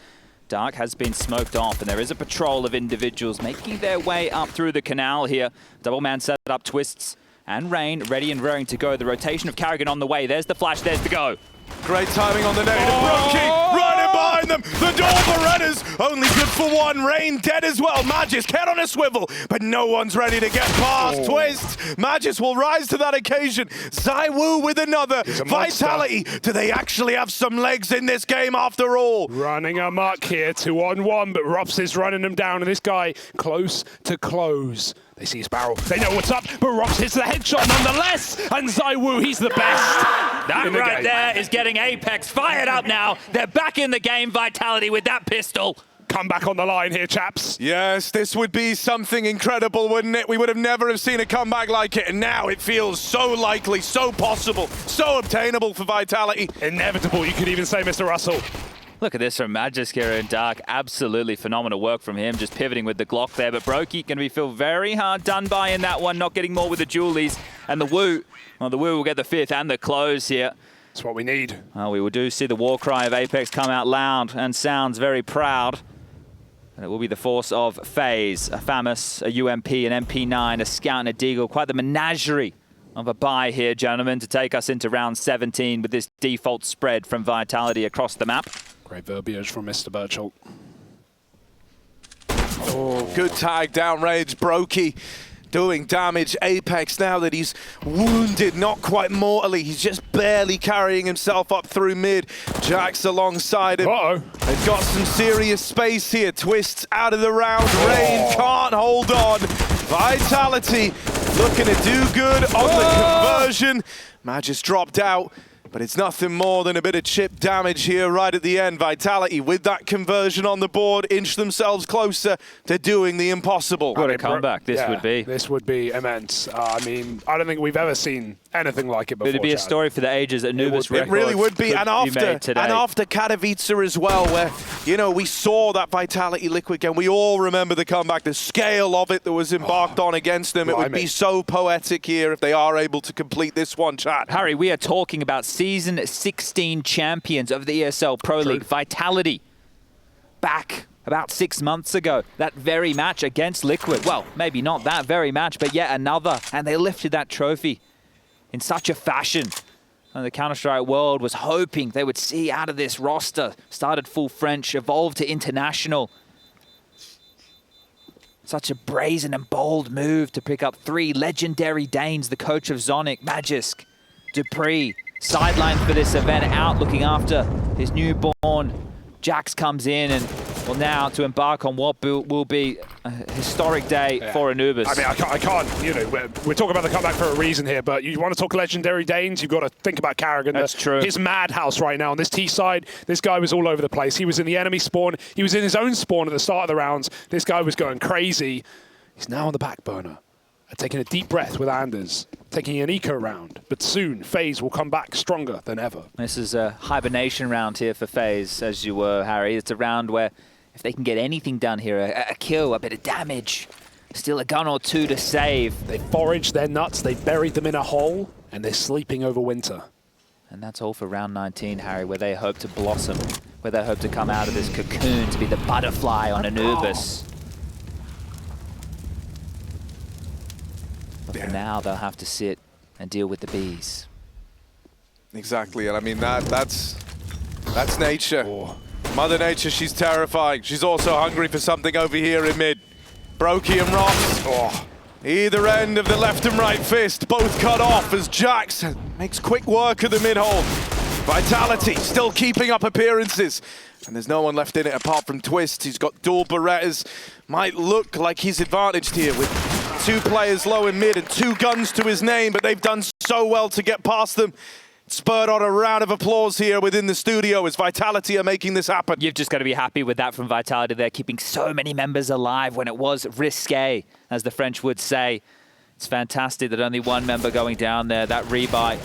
Dark has been smoked off, and there is a patrol of individuals making their way up through the canal here. Double man set up, Twists and Rain ready and raring to go. The rotation of Karrigan on the way. There's the flash, there's the go. Great timing on the nade. Brokey right in behind them. The door Berettas only good for one. Rain dead as well. Magis head on a swivel, but no one's ready to get past. Twist. Magis will rise to that occasion. ZywOo with another. Vitality. Do they actually have some legs in this game after all? Running amok here, 2-on-1, but Rops is running them down, and this guy close to close. They see his barrel. They know what's up, but Rops hits the headshot nonetheless. And ZywOo, he's the best. That right there is getting Apex fired up now. They're back in the game, Vitality, with that pistol. Come back on the line here, chaps. Yes, this would be something incredible, wouldn't it? We would have never have seen a comeback like it, and now it feels so likely, so possible, so obtainable for Vitality. Inevitable, you could even say, Mr. Russell. Look at this from Magisk here in Dark. Absolutely phenomenal work from him, just pivoting with the Glock there. But Brokey going to be feel very hard done by in that one, not getting more with the Julies. And the Woo, well, the Woo will get the 5th and the close here. That's what we need. We will do see the war cry of Apex come out loud and sounds very proud. And it will be the force of FaZe, a FAMAS, a UMP, an MP9, a Scout, and a Deagle. Quite the menagerie of a buy here, gentlemen, to take us into round 17 with this default spread from Vitality across the map. Great verbiage from Mr. Birchall. Oh, good tag down range. Brokey doing damage. Apex, now that he's wounded, not quite mortally, he's just barely carrying himself up through mid. Jax alongside him. They've got some serious space here. Twists out of the round. Rain can't hold on. Vitality looking to do good on the conversion. Magis dropped out. But it's nothing more than a bit of chip damage here right at the end. Vitality, with that conversion on the board, inch themselves closer to doing the impossible. What a comeback this would be. This would be immense. I mean, I don't think we've ever seen anything like it before. It'd be a story for the ages. Anubis It really would be. And after Katowice as well, where, you know, we saw that Vitality Liquid game. We all remember the comeback, the scale of it that was embarked on against them. It would be so poetic here if they are able to complete this one, chat. Harry, we are talking about Season 16 champions of the ESL Pro League, Vitality, back about 6 months ago. That very match against Liquid. Well, maybe not that very match, but yet another. And they lifted that trophy in such a fashion. And the Counter-Strike world was hoping they would see out of this roster. Started full French, evolved to international. Such a brazen and bold move to pick up 3 legendary Danes, the coach of Zonic, Magisk, Dupree, sidelined for this event, out looking after his newborn. Jax comes in and, well, now to embark on what will be a historic day for Anubis. I mean, I can't, you know, we're talking about the comeback for a reason here, but you want to talk legendary Danes, you've got to think about Karrigan. That's true. His madhouse right now on this T side, this guy was all over the place. He was in the enemy spawn. He was in his own spawn at the start of the rounds. This guy was going crazy. He's now on the back burner. Taking a deep breath with Anders, taking an eco round, but soon FaZe will come back stronger than ever. This is a hibernation round here for FaZe, as you were, Harry. It's a round where if they can get anything done here, a kill, a bit of damage, Still a gun or two to save. They foraged their nuts, they buried them in a hole, and they're sleeping over winter. And that's all for round 19, Harry, where they hope to blossom, where they hope to come out of this cocoon to be the butterfly on Anubis. But for now, they'll have to sit and deal with the bees. Exactly, and I mean, that's nature. Mother Nature, she's terrifying. She's also hungry for something over here in mid. Brokey and Ross. Either end of the left and right fist, both cut off as Jax makes quick work of the mid-hold. Vitality still keeping up appearances. And there's no one left in it apart from Twist. He's got dual Berettas. Might look like he's advantaged here with 2 players low in mid and 2 guns to his name, but they've done so well to get past them. Spurred on a round of applause here within the studio as Vitality are making this happen. You've just got to be happy with that from Vitality. They're keeping so many members alive when it was risque, as the French would say. It's fantastic that only 1 member going down there. That rebuy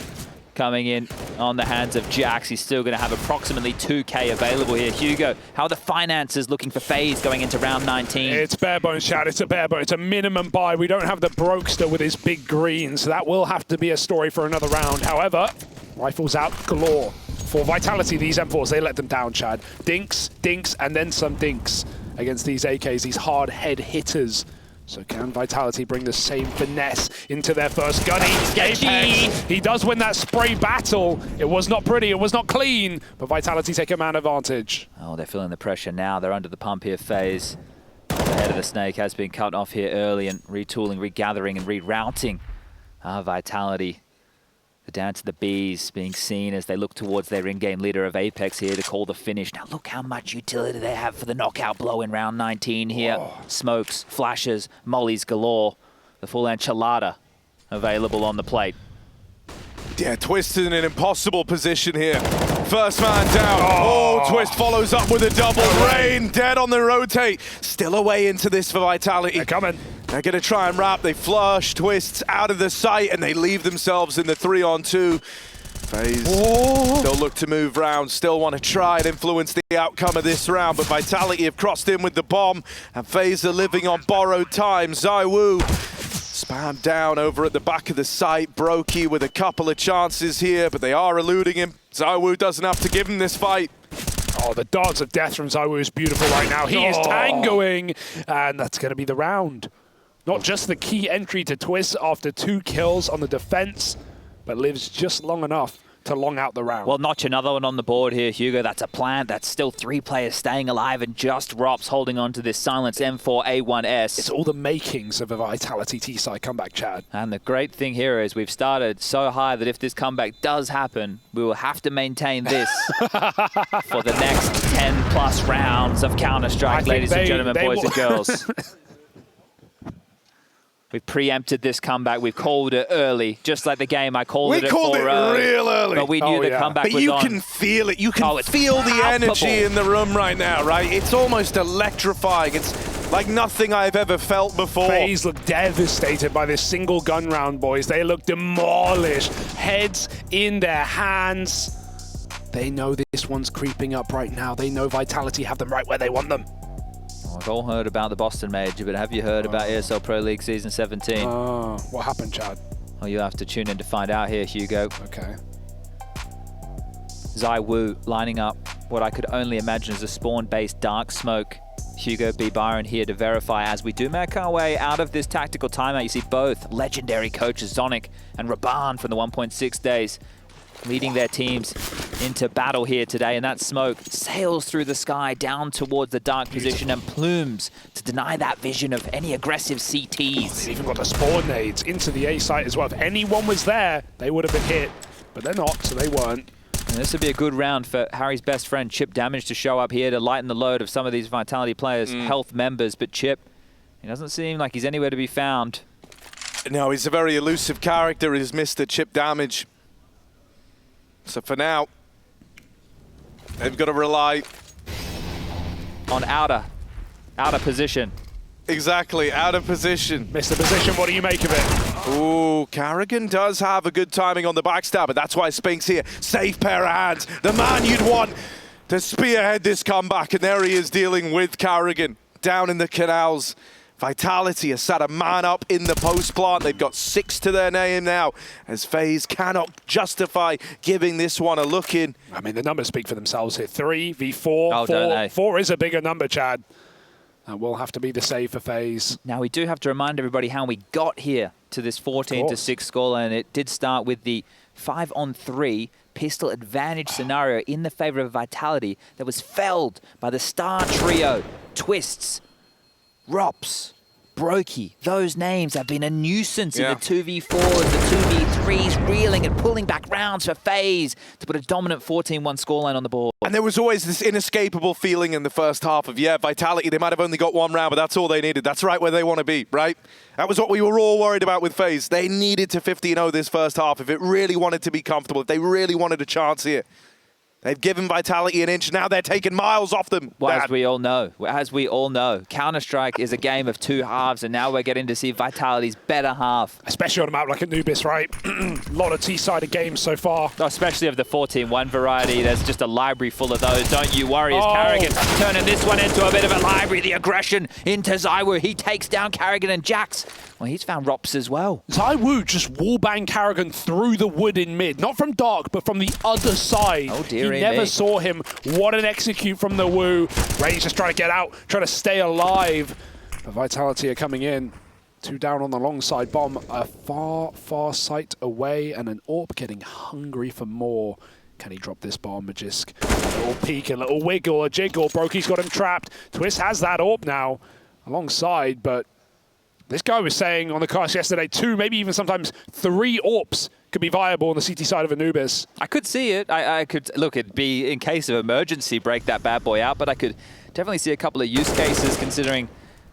coming in on the hands of Jax. He's still going to have approximately 2K available here. Hugo, how are the finances looking for FaZe going into round 19? It's bare bones, Chad. It's a bare bones. It's a minimum buy. We don't have the Brokester with his big green, so that will have to be a story for another round. However, rifles out galore. For Vitality, these M4s, they let them down, Chad. Dinks, and then some dinks against these AKs, these hard head hitters. So can Vitality bring the same finesse into their first gunny? Apex, he does win that spray battle. It was not pretty, it was not clean, but Vitality take a man advantage. Oh, they're feeling the pressure now. They're under the pump here, FaZe. The head of the snake has been cut off here early, and retooling, regathering, and rerouting. Vitality. Down to the bees, being seen as they look towards their in-game leader of Apex here to call the finish. Now look how much utility they have for the knockout blow in round 19 here. Smokes, flashes, mollies galore. The full enchilada available on the plate. Yeah, Twist in an impossible position here. First man down. Oh, Twist follows up with a double. Rain dead on the rotate. Still away into this for Vitality. They're coming. They're going to try and wrap. They flush Twists out of the sight, and they leave themselves in the 3-on-2. FaZe still look to move round, still want to try and influence the outcome of this round, but Vitality have crossed in with the bomb, and FaZe are living on borrowed time. ZywOo spammed down over at the back of the site. Brokey with a couple of chances here, but they are eluding him. ZywOo doesn't have to give him this fight. Oh, the dance of death from ZywOo is beautiful right now. He is tangoing, and that's going to be the round. Not just the key entry to Twist after 2 kills on the defense, but lives just long enough to long out the round. Well, notch another one on the board here, Hugo. That's a plant. That's still 3 players staying alive, and just Rops holding on to this silenced M4A1S. It's all the makings of a Vitality T-side comeback, Chad. And the great thing here is we've started so high that if this comeback does happen, we will have to maintain this for the next 10+ rounds of Counter-Strike, ladies and gentlemen, boys and girls. We've preempted this comeback. We've called it early, just like the game. I called it at 4-0. We called it real early. But we knew the comeback was on. But you can feel it. You can feel the energy in the room right now, right? It's almost electrifying. It's like nothing I've ever felt before. FaZe look devastated by this single gun round, boys. They look demolished. Heads in their hands. They know this one's creeping up right now. They know Vitality have them right where they want them. We've all heard about the Boston Major, but have you heard about ESL Pro League Season 17? What happened, Chad? Well, you have to tune in to find out here, Hugo. Okay. ZywOo lining up what I could only imagine as a spawn-based dark smoke. Hugo B. Byron here to verify as we do make our way out of this tactical timeout. You see both legendary coaches, Zonic and Raban from the 1.6 days, leading their teams into battle here today, and that smoke sails through the sky down towards the dark position and plumes to deny that vision of any aggressive CTs. They've even got the spawn nades into the A site as well. If anyone was there, they would have been hit, but they're not, so they weren't. And this would be a good round for Harry's best friend, Chip Damage, to show up here to lighten the load of some of these Vitality players' health members, but Chip, he doesn't seem like he's anywhere to be found. No, he's a very elusive character, is Mr. Chip Damage. So for now, they've got to rely on outer position. Exactly, out of position. Missed the position, what do you make of it? Ooh, Carrigan does have a good timing on the backstab, but that's why Spinx here. Safe pair of hands. The man you'd want to spearhead this comeback, and there he is dealing with Carrigan down in the canals. Vitality has sat a man up in the post plant. They've got 6 to their name now, as FaZe cannot justify giving this one a look in. I mean, the numbers speak for themselves here. 3v4. Oh, don't they? 4 is a bigger number, Chad. That will have to be the save for FaZe. Now, we do have to remind everybody how we got here to this 14-6 scoreline. It did start with the 5-on-3 pistol advantage scenario in the favor of Vitality that was felled by the star trio, Twists, Rops, Brokey. Those names have been a nuisance in the 2v4s, the 2v3s, reeling and pulling back rounds for FaZe to put a dominant 14-1 scoreline on the board. And there was always this inescapable feeling in the first half of, Vitality, they might have only got 1 round, but that's all they needed. That's right where they want to be, right? That was what we were all worried about with FaZe. They needed to 15-0 this first half if it really wanted to be comfortable, if they really wanted a chance here. They've given Vitality an inch. Now they're taking miles off them. Well, as we all know, Counter-Strike is a game of 2 halves, and now we're getting to see Vitality's better half. Especially on a map like Anubis, right? A lot of T-sided games so far. Especially of the 14-1 variety. There's just a library full of those. Don't you worry. As Carrigan turning this one into a bit of a library. The aggression into Zywoo. He takes down Carrigan and Jax. Well, he's found Rops as well. Zywoo just wallbang Carrigan through the wood in mid. Not from dark, but from the other side. Oh, dear. He never saw him. What an execute from the Woo. Ray's just trying to get out, trying to stay alive. But Vitality are coming in. 2 down on the long side. Bomb a far sight away, and an AWP getting hungry for more. Can he drop this bomb? Magisk. A little peek, a little wiggle, a jiggle. Brokey's got him trapped. Twist has that AWP now alongside, but this guy was saying on the cast yesterday 2, maybe even sometimes 3 AWPs could be viable on the CT side of Anubis. I could see it. I could, look, it'd be in case of emergency, break that bad boy out, but I could definitely see a couple of use cases considering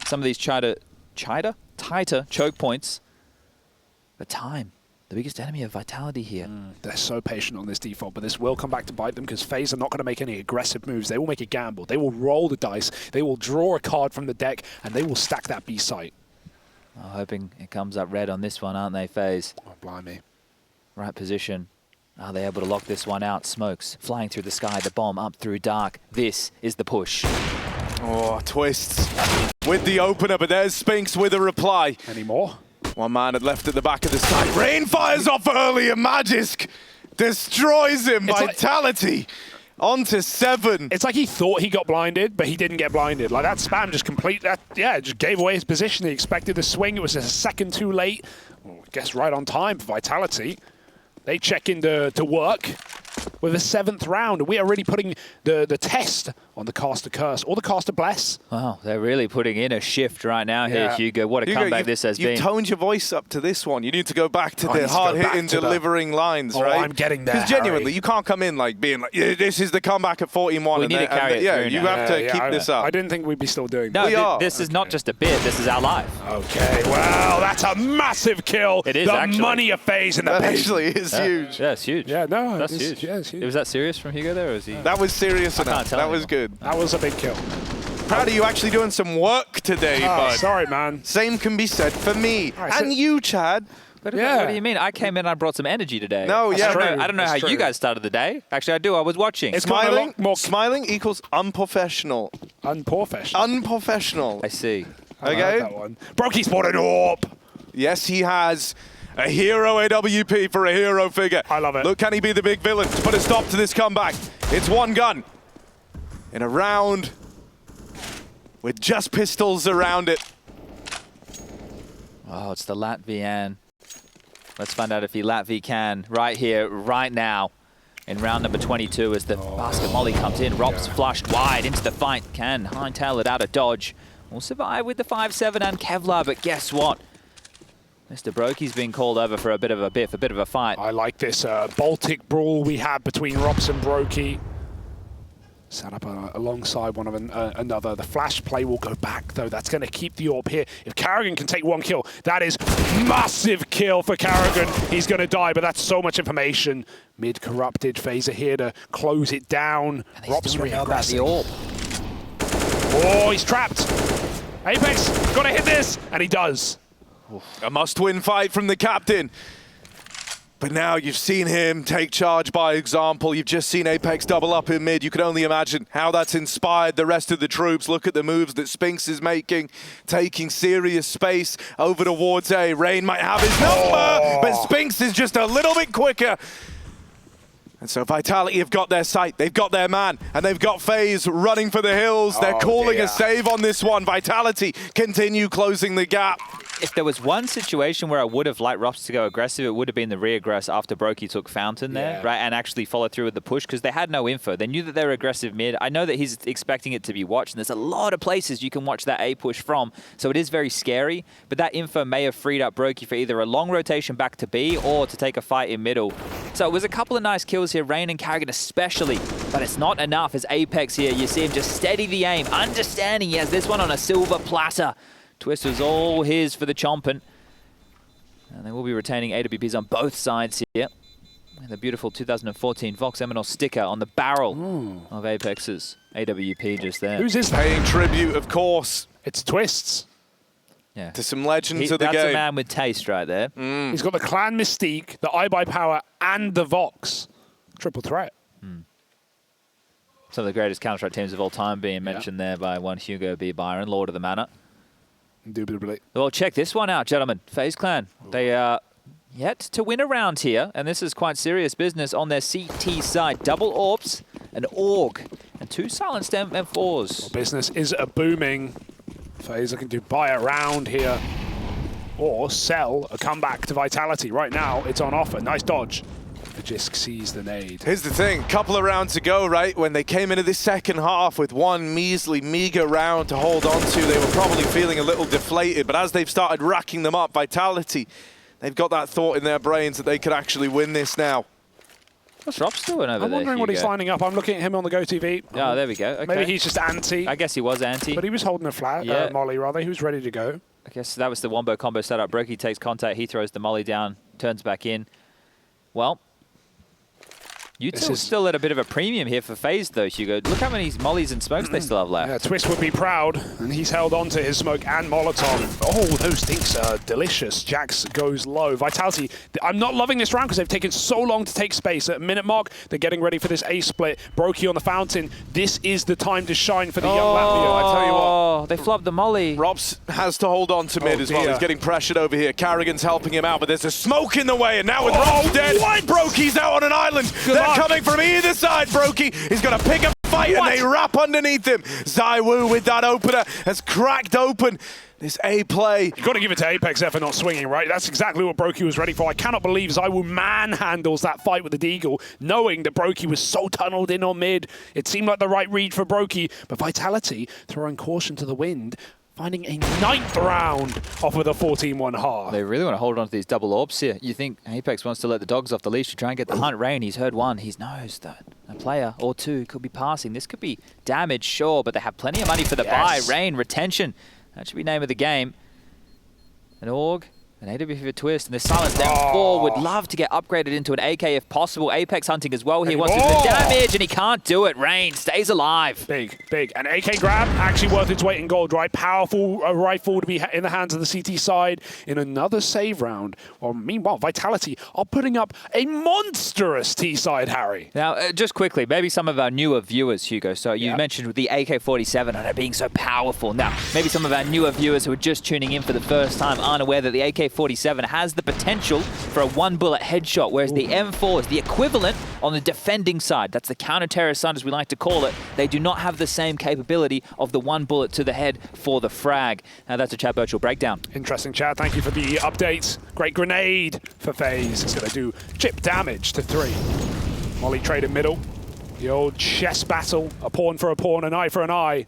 some of these tighter choke points. But time, the biggest enemy of Vitality here. They're so patient on this default, but this will come back to bite them because FaZe are not going to make any aggressive moves. They will make a gamble. They will roll the dice. They will draw a card from the deck, and they will stack that B site. I'm hoping it comes up red on this one, aren't they, FaZe? Oh, blimey. Right position. Are they able to lock this one out? Smokes flying through the sky, the bomb up through dark. This is the push. Oh, Twists with the opener, but there's Spinx with a reply. Any more? 1 man had left at the back of the site. Rain fires off early, and Magisk destroys him. Vitality onto 7. It's like he thought he got blinded, but he didn't get blinded. Like that spam just gave away his position. He expected the swing. It was a second too late. Well, I guess right on time for Vitality. They check into work with a 7th round. We are really putting the test on the caster curse or the caster bless. Wow, they're really putting in a shift right now here, Hugo. What a comeback this has been. You've toned your voice up to this one. You need to go back to the hard-hitting, delivering lines, right? I'm getting there, because genuinely, you can't come in like being like, this is the comeback at 14-1. We need to carry it through you now. have to keep this up. I didn't think we'd be still doing No, that. this is not just a bit. This is our life. Okay, well, that's a massive kill. It is, the actually. money of FaZe in the That paint. actually is huge. Yeah, it's huge. Yeah, no, That's huge. Yeah, it's huge. Was that serious from Hugo there, or was he? That was serious enough. tell That was anymore. good. That was a big kill. Proud of you actually doing some work today, bud. Sorry, man. Same can be said for me. Right, and you, Chad. What Yeah. do you mean? I came in and I brought some energy today. No, yeah. I don't know how you guys started the day. Actually, I do. I was watching. It's gotten a Smiling, lot more smiling equals unprofessional. unprofessional. Unprofessional. I see. I like Okay. that one. Brokey spotted AWP. Yes, he has. A hero AWP for a hero figure. I love it. Look, can he be the big villain to put a stop to this comeback? It's one gun in a round with just pistols around it. Oh, it's the Latvian. Let's find out if he Latvi can right here, right now, in round number 22 as the basket molly comes in. Rob's flushed wide into the fight. Can hightail it out of dodge. Will survive with the 5-7 and Kevlar, but guess what? Mr. Brokey's been called over for a bit of a fight. I like this Baltic brawl we have between Robs and Brokey. Set up alongside one of another. The flash play will go back, though. That's going to keep the AWP here. If Carrigan can take 1 kill, that is massive kill for Carrigan. He's going to die, but that's so much information. Mid corrupted. FaZe are here to close it down. Rob's really aggressive. Oh, he's trapped. Apex, got to hit this, and he does. A must-win fight from the captain. But now you've seen him take charge by example. You've just seen Apex double up in mid. You can only imagine how that's inspired the rest of the troops. Look at the moves that Spinx is making, taking serious space over towards A. Rain might have his number, but Spinx is just a little bit quicker. And so Vitality have got their sight, they've got their man, and they've got FaZe running for the hills. They're calling a save on this one. Vitality continue closing the gap. If there was one situation where I would have liked Rops to go aggressive, it would have been the re-aggress after Brokey took Fountain there, right, and actually follow through with the push, because they had no info. They knew that they were aggressive mid. I know that he's expecting it to be watched, and there's a lot of places you can watch that A push from, so it is very scary, but that info may have freed up Brokey for either a long rotation back to B or to take a fight in middle. So it was a couple of nice kills here, Rain and Karrigan especially, but it's not enough as Apex here. You see him just steady the aim, understanding he has this one on a silver platter. Twist was all his for the chomping. And they will be retaining AWPs on both sides here. And the beautiful 2014 Vox Eminor sticker on the barrel of Apex's AWP just there. Who's this? Paying tribute, of course. It's Twists. Yeah. To some legends of the game. That's a man with taste right there. He's got the Clan Mystique, the iBuy Power, and the Vox. Triple threat. Some of the greatest Counter-Strike teams of all time being mentioned there by one Hugo B. Byron, Lord of the Manor. Indubitably. Well, check this one out, gentlemen. FaZe Clan. They are yet to win a round here, and this is quite serious business on their CT side. Double AWPs, an AUG, and 2 silenced M4s. Business is a booming. FaZe looking to buy a round here or sell a comeback to Vitality. Right now, it's on offer. Nice dodge. Jisk sees the nade. Here's the thing, couple of rounds to go, right? When they came into this second half with one meager round to hold on to, they were probably feeling a little deflated, but as they've started racking them up, Vitality, they've got that thought in their brains that they could actually win this now. What's Robs doing over there? I'm wondering what he's lining up. I'm looking at him on the GoTV. Oh, there we go. Okay. Maybe he's just anti. I guess he was anti. But he was holding a flat, molly rather. He was ready to go. I guess that was the wombo combo setup. Brokey takes contact, he throws the molly down, turns back in. Well, you two still at a bit of a premium here for FaZe, though, Hugo. Look how many mollies and smokes they still have left. Yeah, Twist would be proud, and he's held on to his smoke and Molotov. Oh, those stinks are delicious. Jax goes low. Vitality, I'm not loving this round because they've taken so long to take space. At minute mark, they're getting ready for this A split. Brokey on the Fountain. This is the time to shine for the young Latvia. I tell you what. They flubbed the molly. Rops has to hold on to mid as well. He's getting pressured over here. Karrigan's helping him out, but there's a smoke in the way, and now with Rops dead, Brokey's out on an island. They're coming from either side. Brokey is going to pick a fight, and they wrap underneath him. Zywoo with that opener has cracked open this A play. You've got to give it to Apex there for not swinging, right? That's exactly what Brokey was ready for. I cannot believe Zywoo manhandles that fight with the Deagle, knowing that Brokey was so tunneled in on mid. It seemed like the right read for Brokey, but Vitality throwing caution to the wind, finding a 9th round off with a 14-1 half. They really want to hold on to these double AWPs here. You think Apex wants to let the dogs off the leash to try and get the hunt. Rain, he's heard one. He knows that a player or two could be passing. This could be damage, sure, but they have plenty of money for the buy. Rain, retention. That should be name of the game. An AUG, an AWP for Twist, and the silenced M4 would love to get upgraded into an AK if possible. Apex hunting as well. He wants to do the damage, and he can't do it. Rain stays alive. Big. An AK grab, actually worth its weight in gold, right? Powerful rifle to be in the hands of the CT side in another save round. Well, meanwhile, Vitality are putting up a monstrous T-side, Harry. Now, just quickly, maybe some of our newer viewers, Hugo. So you mentioned the AK-47 and it being so powerful. Now, maybe some of our newer viewers who are just tuning in for the first time aren't aware that the AK-47 has the potential for a one-bullet headshot, whereas the M4 is the equivalent on the defending side. That's the counter-terrorist side, as we like to call it. They do not have the same capability of the one bullet to the head for the frag. Now, that's a Chad Birchall breakdown. Interesting, Chad. Thank you for the update. Great grenade for FaZe. It's going to do chip damage to 3. Molly trade in middle. The old chess battle. A pawn for a pawn, an eye for an eye.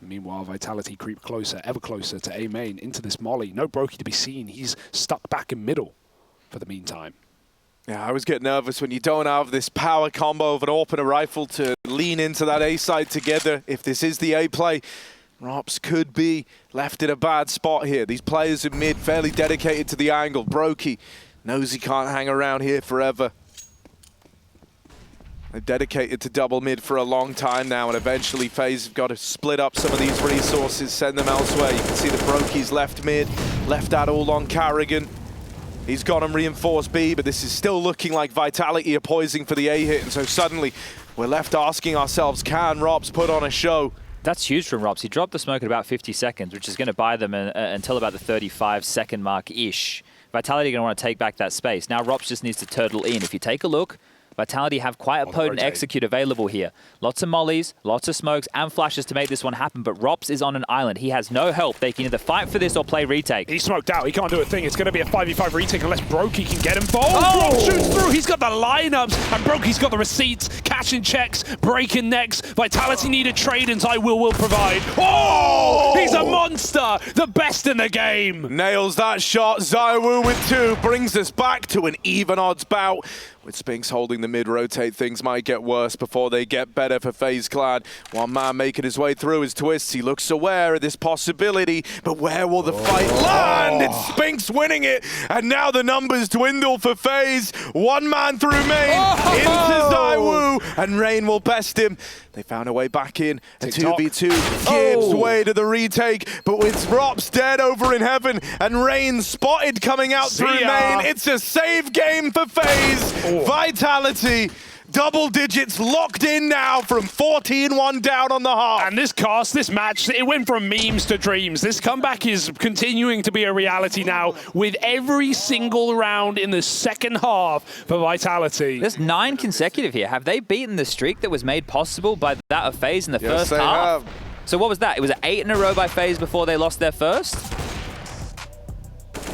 Meanwhile, Vitality creep closer, ever closer to A main into this Molly. No Brokey to be seen. He's stuck back in middle for the meantime. Yeah, I always get nervous when you don't have this power combo of an AWP and a rifle to lean into that A side together. If this is the A play, Rops could be left in a bad spot here. These players in mid fairly dedicated to the angle. Brokey knows he can't hang around here forever. They've dedicated to double mid for a long time now, and eventually FaZe have got to split up some of these resources, send them elsewhere. You can see the Brokey's left mid, left that all on Karrigan. He's got him reinforced B, but this is still looking like Vitality are poising for the A hit, and so suddenly we're left asking ourselves, can Rops put on a show? That's huge from Rops. He dropped the smoke at about 50 seconds, which is going to buy them until about the 35-second mark-ish. Vitality are going to want to take back that space. Now Rops just needs to turtle in. If you take a look, Vitality have quite a potent execute available here. Lots of mollies, lots of smokes, and flashes to make this one happen, but Rops is on an island. He has no help. They can either fight for this or play retake. He's smoked out. He can't do a thing. It's going to be a 5v5 retake unless Brokey can get involved. Oh! Rops shoots through. He's got the lineups, and Brokey's got the receipts, cashing checks, breaking necks. Vitality need a trade, and I will provide. Oh! He's a monster. The best in the game. Nails that shot. ZywOo with 2 brings us back to an even odds bout. With Spinx holding the mid-rotate, things might get worse before they get better for FaZe Clan. One man making his way through his twists. He looks aware of this possibility, but where will the fight land? It's Spinx winning it, and now the numbers dwindle for FaZe. One man through main, into ZywOo, and Rain will best him. They found a way back in, and 2v2 gives way to the retake, but with Rops dead over in heaven, and Rain spotted coming out through main, it's a save game for FaZe. Vitality, double digits locked in now from 14-1 down on the half. And this match, it went from memes to dreams. This comeback is continuing to be a reality now with every single round in the second half for Vitality. There's 9 consecutive here. Have they beaten the streak that was made possible by that of FaZe in the first they half? have. So what was that? It was 8 in a row by FaZe before they lost their first?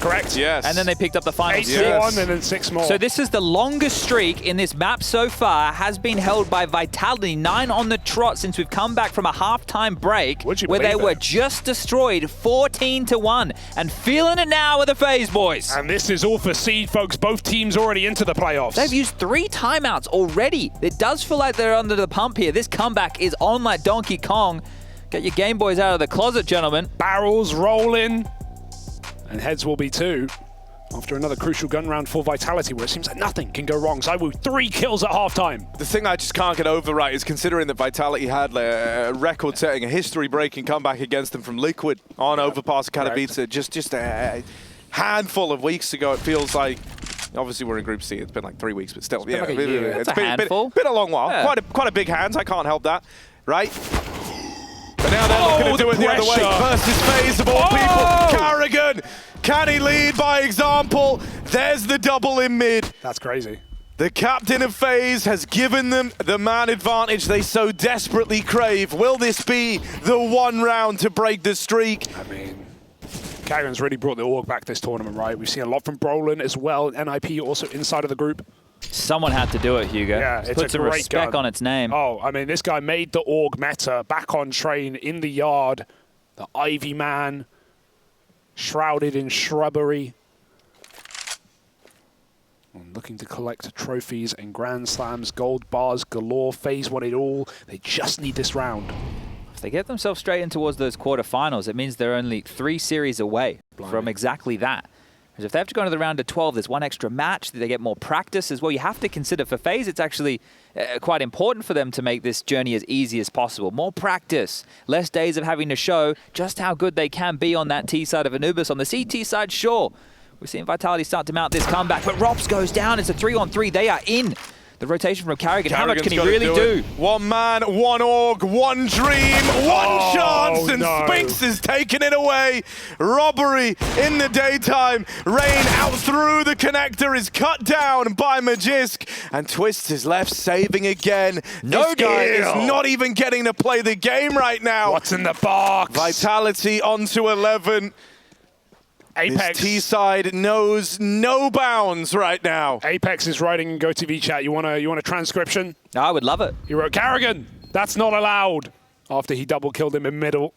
Correct? Yes. And then they picked up the final 8-1 and then 6 more. So this is the longest streak in this map so far, has been held by Vitality, 9 on the trot since we've come back from a halftime break where they were just destroyed 14-1 and feeling it now with the FaZe boys. And this is all for seed, folks. Both teams already into the playoffs. They've used 3 timeouts already. It does feel like they're under the pump here. This comeback is on like Donkey Kong. Get your Game Boys out of the closet, gentlemen. Barrels rolling. And heads will be 2 after another crucial gun round for Vitality where it seems like nothing can go wrong. ZywOo 3 kills at halftime. The thing I just can't get over right is considering that Vitality had a record-setting, a history-breaking comeback against them from Liquid on Overpass Katowice just a handful of weeks ago. It feels like, obviously we're in Group C, it's been like 3 weeks, but still. It's been like a year. It's been a long while. Yeah. Quite a big hands, I can't help that, right? But now they're looking to do it the other way versus FaZe of all people. Carrigan, can he lead by example? There's the double in mid. That's crazy. The captain of FaZe has given them the man advantage they so desperately crave. Will this be the one round to break the streak? I mean, Carrigan's really brought the org back this tournament, right? We've seen a lot from Brolin as well. NIP also inside of the group. Someone had to do it, Hugo. Yeah, it's put some respect on its name. Oh, I mean, this guy made the org meta back on train in the yard. The Ivy Man, shrouded in shrubbery. Looking to collect trophies and Grand Slams, gold bars galore. FaZe won it all. They just need this round. If they get themselves straight in towards those quarterfinals, it means they're only 3 series away from exactly that. Because if they have to go into the round of 12, there's 1 extra match. They get more practice as well. You have to consider for FaZe, it's actually quite important for them to make this journey as easy as possible. More practice, less days of having to show just how good they can be on that T side of Anubis. On the CT side, sure. We're seeing Vitality start to mount this comeback, but Rops goes down. It's a 3-on-3. They are in. The rotation from Carrigan, how much can he really do? One man, one org, one dream, one chance, and Spinx is taking it away. Robbery in the daytime. Rain out through the connector is cut down by Magisk, and Twist is left saving again. This guy is not even getting to play the game right now. What's in the box? Vitality onto 11. Apex. This T-side knows no bounds right now. Apex is writing in GoTV chat. You want a transcription? I would love it. He wrote, Carrigan, that's not allowed. After he double killed him in middle.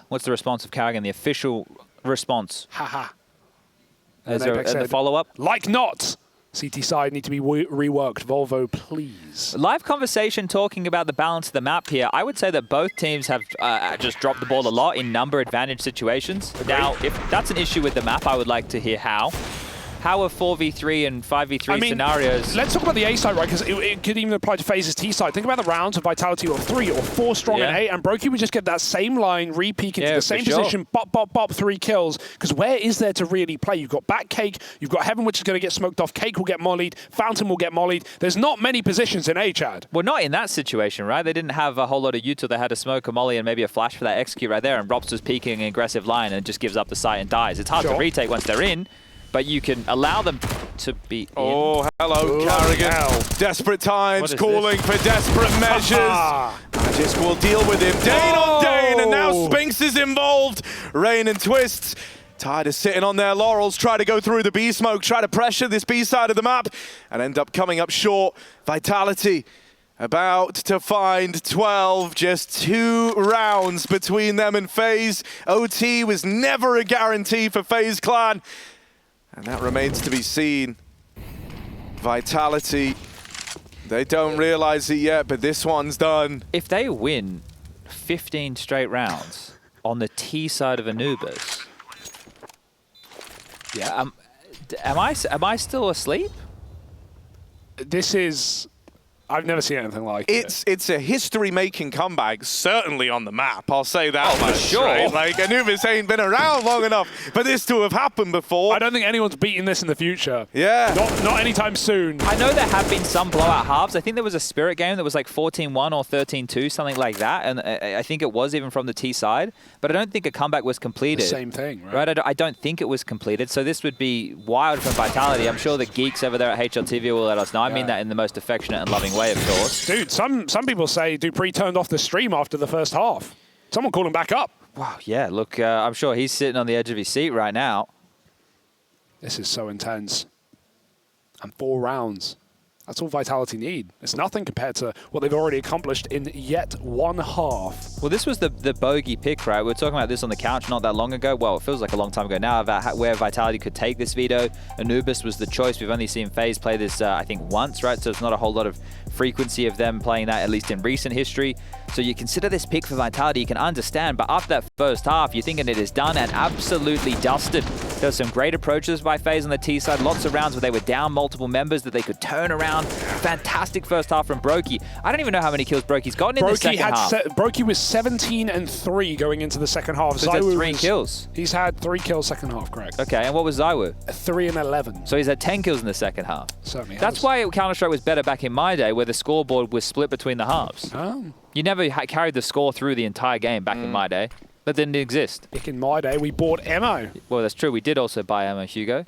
What's the response of Carrigan? The official response? Haha. Is there a follow-up? Like not. CT side need to be reworked. Volvo, please. Live conversation talking about the balance of the map here. I would say that both teams have just dropped the ball a lot in number advantage situations. Now, if that's an issue with the map, I would like to hear how. how are 4v3 and 5v3 scenarios? Let's talk about the A side, right? Because it could even apply to FaZe's T side. Think about the rounds of Vitality or 3 or 4 strong and 8, and Brokey would just get that same line, re-peek into the same position, bop, bop, bop, 3 kills. Because where is there to really play? You've got back Cake, you've got Heaven, which is going to get smoked off, Cake will get mollied, Fountain will get mollied. There's not many positions in A, Chad. Well, not in that situation, right? They didn't have a whole lot of util. They had a smoke, a molly, and maybe a flash for that execute right there, and Rops was peeking an aggressive line and just gives up the site and dies. It's hard to retake once they're in, but you can allow them to be in. Oh, hello, Carrigan. Desperate times, calling for desperate measures. Magisk will deal with him. Dane on Dane, and now Spinx is involved. Rain and Twists. Tide is sitting on their laurels, try to go through the B smoke, try to pressure this B side of the map, and end up coming up short. Vitality about to find 12, just 2 rounds between them and FaZe. OT was never a guarantee for FaZe Clan, and that remains to be seen. Vitality, they don't realize it yet, but this one's done. If they win 15 straight rounds on the T side of Anubis, am I still asleep? This is... I've never seen anything like it. It's a history-making comeback, certainly on the map. I'll say that much. For sure. Right? Like, Anubis ain't been around long enough for this to have happened before. I don't think anyone's beating this in the future. Yeah. Not anytime soon. I know there have been some blowout halves. I think there was a Spirit game that was like 14-1 or 13-2, something like that. And I think it was even from the T side. But I don't think a comeback was completed. The same thing, right? I don't think it was completed. So this would be wild from Vitality. I'm sure the geeks over there at HLTV will let us know. I mean that in the most affectionate and loving way, of course. Dude, some people say Dupree turned off the stream after the first half. Someone called him back up. Wow, yeah, look, I'm sure he's sitting on the edge of his seat right now. This is so intense. And 4 rounds. That's all Vitality need. It's nothing compared to what they've already accomplished in yet 1 half. Well, this was the bogey pick, right? We were talking about this on the couch not that long ago. Well, it feels like a long time ago now about where Vitality could take this veto. Anubis was the choice. We've only seen FaZe play this, I think, once, right? So it's not a whole lot of frequency of them playing that, at least in recent history. So you consider this pick for Vitality, you can understand, but after that first half, you're thinking it is done and absolutely dusted. There were some great approaches by FaZe on the T side, lots of rounds where they were down multiple members that they could turn around. Fantastic first half from Brokey. I don't even know how many kills Brokey's gotten in the second half. Brokey was 17-3 going into the second half. So he's had 3 kills. He's had 3 kills second half, correct. Okay, and what was ZywOo? 3-11. So he's had 10 kills in the second half. Certainly has. That's why Counter-Strike was better back in my day, where the scoreboard was split between the halves. Oh. You never carried the score through the entire game back in my day. That didn't exist. Back in my day, we bought ammo. Well, that's true. We did also buy ammo, Hugo.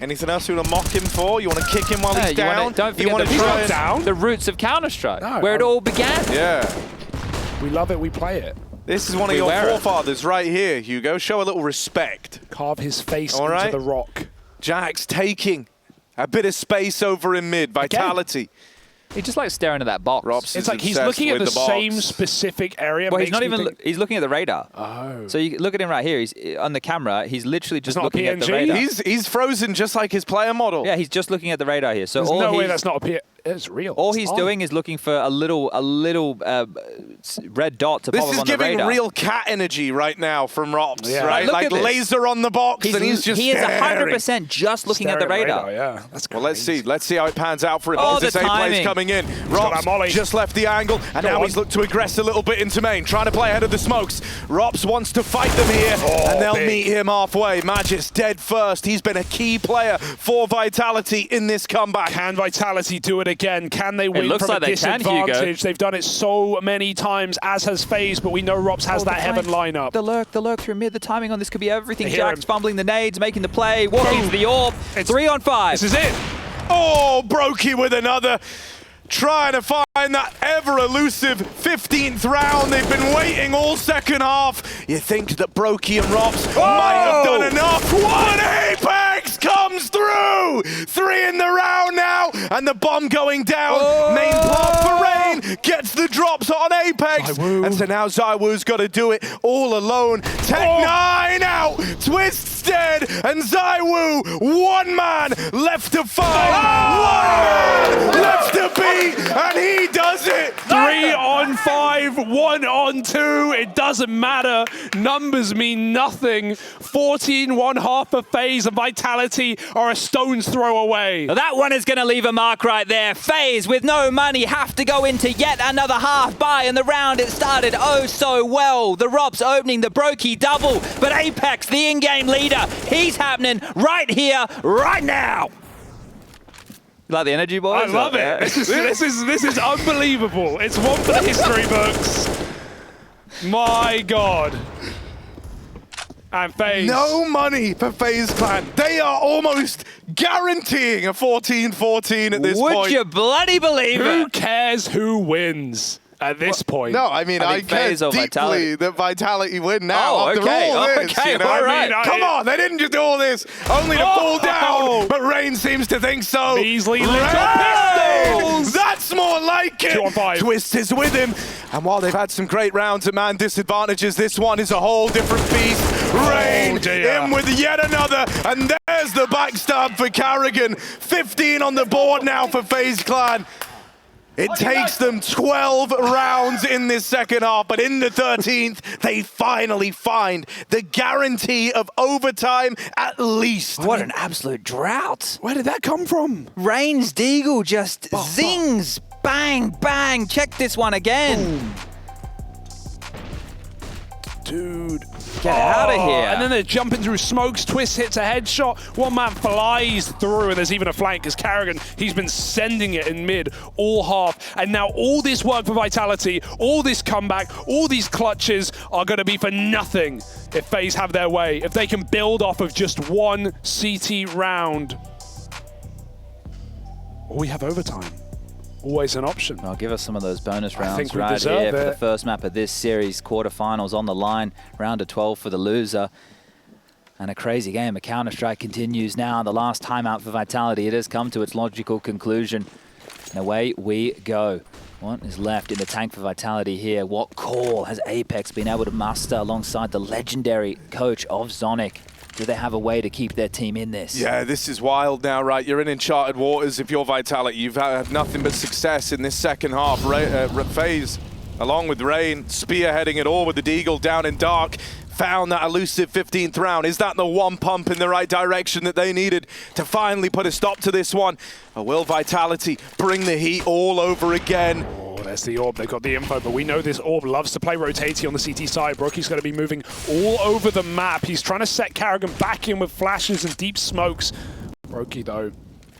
Anything else you want to mock him for? You want to kick him while he's down? Don't forget the roots of Counter-Strike, where it all began. Yeah. We love it, we play it. This is one of your forefathers right here, Hugo. Show a little respect. Carve his face into the rock. Jax taking a bit of space over in mid. Vitality. He just likes staring at that box. Robs it's like he's looking at the same specific area. Well, he's not even. He's looking at the radar. Oh. So you look at him right here. He's on the camera. He's literally just looking at the radar. He's frozen just like his player model. Yeah, he's just looking at the radar here. So there's no way that's not a it's real. All he's doing is looking for a little red dot to pop up on the radar. This is giving real cat energy right now from Robs, right? Like laser on the box, and he's just He is 100% just looking at the radar. Yeah, that's crazy. Well, let's see how it pans out for him. Oh, this the A timing. play's coming in. Robs just left the angle, and now he's looked to aggress a little bit into main, trying to play ahead of the smokes. Robs wants to fight them here, and they'll meet him halfway. Magisk dead first. He's been a key player for Vitality in this comeback. Can Vitality do it again? Can they win looks from like a they can, disadvantage? Hugo. They've done it so many times, as has FaZe, but we know Robs has that Heaven lineup. The lurk through mid. The timing on this could be everything. Hear Jax him. fumbling the nades, making the play, walking to the orb. 3 on 5. This is it. Oh, Brokey with another. Trying to find that ever-elusive 15th round. They've been waiting all second half. You think that Brokey and Robs might have done enough. One Apex comes through. 3 in the round now, and the bomb going down. Main plant for Rain gets the drops on Apex. ZywOo. And so now ZywOo's got to do it all alone. Tech9 out. Twist's dead, and ZywOo, 1 man left to fight. 1 man left to beat. And he does it! 3 on 5 1-on-2. It doesn't matter. Numbers mean nothing. 14-1-1 for FaZe and Vitality are a stone's throw away. That one is going to leave a mark right there. FaZe, with no money, have to go into yet another half buy, and the round it started oh so well. The Rops opening the Brokey double, but Apex, the in-game leader, he's happening right here, right now. You like the energy, boys? I love it. This is unbelievable. It's one for the history books. My God. And FaZe. No money for FaZe Clan. They are almost guaranteeing a 14-14 at this point. Would you bloody believe Who it? cares who wins at this point? No, I mean, I think care FaZe or deeply Vitality. that Vitality win now. Oh, after okay. all this, Okay, you know? all right. Come on, they didn't just do all this only to fall down, but Rain seems to think so. Measly Rain! little pistols! That's more like it. 2 on 5. Twist is with him, and while they've had some great rounds at man disadvantages, this one is a whole different beast. Rain dear. in with yet another, and there's the backstab for Carrigan. 15 on the board now for FaZe Clan. It takes them 12 rounds in this second half, but in the 13th, they finally find the guarantee of overtime at least. What an absolute drought. Where did that come from? Rain's Deagle just zings, bang, bang. Check this one again. Dude. Get out of here. And then they're jumping through smokes. Twist hits a headshot. One man flies through, and there's even a flank because Carrigan, he's been sending it in mid all half. And now all this work for Vitality, all this comeback, all these clutches are going to be for nothing if FaZe have their way. If they can build off of just one CT round. Or we have overtime. Always an option. Well, give us some of those bonus I rounds think we right deserve here for the it. first map of this series. Quarterfinals on the line. Round of 12 for the loser. And a crazy game. A Counter-Strike continues now. The last timeout for Vitality. It has come to its logical conclusion. And away we go. What is left in the tank for Vitality here? What call has Apex been able to muster alongside the legendary coach of Zonic? Do they have a way to keep their team in this? Yeah, this is wild now, right? You're in uncharted waters if you're Vitality. You've had nothing but success in this second half. FaZe, along with Rain, spearheading it all with the Deagle down in dark. Found that elusive 15th round. Is that the one pump in the right direction that they needed to finally put a stop to this one? Or will Vitality bring the heat all over again? Oh, there's the orb. They've got the info, but we know this orb loves to play rotating on the CT side. Brokey's going to be moving all over the map. He's trying to set Carrigan back in with flashes and deep smokes. Brokey, though,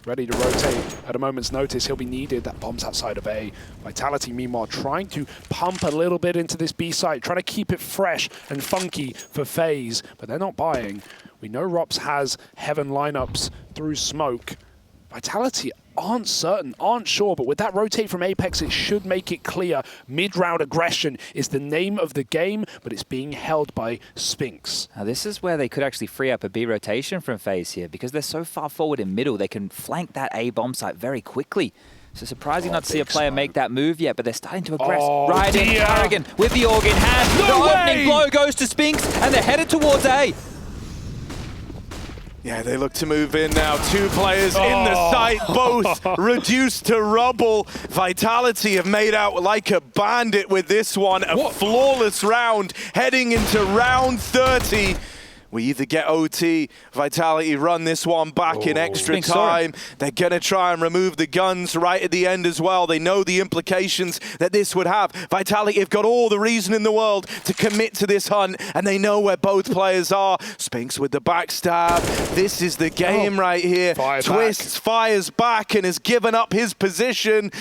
ready to rotate at a moment's notice. He'll be needed. That bomb's outside of A. Vitality, meanwhile, trying to pump a little bit into this B site, trying to keep it fresh and funky for FaZe, but they're not buying. We know Rops has Heaven lineups through smoke. Vitality aren't certain, aren't sure, but with that rotate from Apex, it should make it clear. Mid-round aggression is the name of the game, but it's being held by Spinx. Now this is where they could actually free up a B rotation from FaZe here because they're so far forward in middle. They can flank that A bomb site very quickly. So surprising not to see a player make that move yet, but they're starting to aggress. Right in, Carrigan with the org in hand. No the way! opening blow goes to Spinx, and they're headed towards A. Yeah, they look to move in now. 2 players in the site, both reduced to rubble. Vitality have made out like a bandit with this one. A flawless round heading into round 30. We either get OT, Vitality run this one back in extra time. They're going to try and remove the guns right at the end as well. They know the implications that this would have. Vitality have got all the reason in the world to commit to this hunt, and they know where both players are. Spinx with the backstab. This is the game right here. Twist fires back and has given up his position.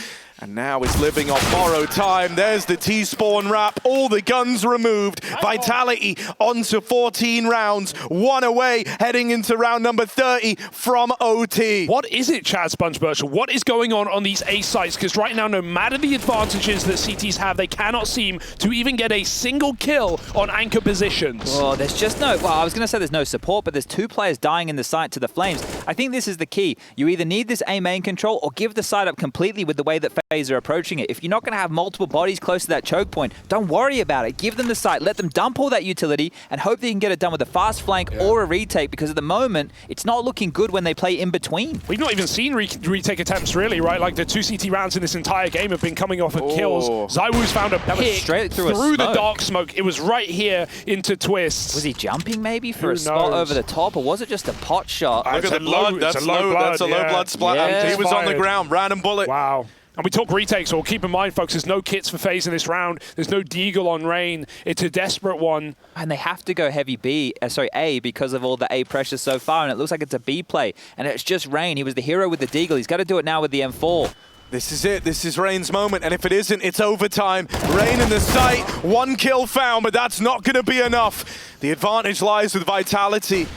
And now is living on borrowed time. There's the T-spawn wrap. All the guns removed. Vitality onto 14 rounds. 1 away, heading into round number 30 from OT. What is it, Chad Sponge Birchall? What is going on these A sites? Because right now, no matter the advantages that CTs have, they cannot seem to even get a single kill on anchor positions. Oh, there's just no... Well, I was going to say there's no support, but there's 2 players dying in the site to the Flames. I think this is the key. You either need this A main control or give the site up completely with the way that FaZe are approaching it. If you're not going to have multiple bodies close to that choke point, don't worry about it. Give them the site, let them dump all that utility, and hope that you can get it done with a fast flank or a retake, because at the moment, it's not looking good when they play in between. We've not even seen retake attempts, really, right? Like, the 2 CT rounds in this entire game have been coming off of kills. ZywOo's found a pick straight through the dark smoke. It was right here into Twists. Was he jumping maybe for a spot over the top, or was it just a pot shot? Look at the blood. That's a low blood splat. Yeah. He was on the ground. Random bullet. Wow. And we talk retakes, so keep in mind, folks, there's no kits for FaZe in this round. There's no Deagle on Rain. It's a desperate one. And they have to go heavy A, because of all the A pressure so far, and it looks like it's a B play. And it's just Rain. He was the hero with the Deagle. He's got to do it now with the M4. This is it. This is Rain's moment, and if it isn't, it's overtime. Rain in the site, 1 kill found, but that's not going to be enough. The advantage lies with Vitality.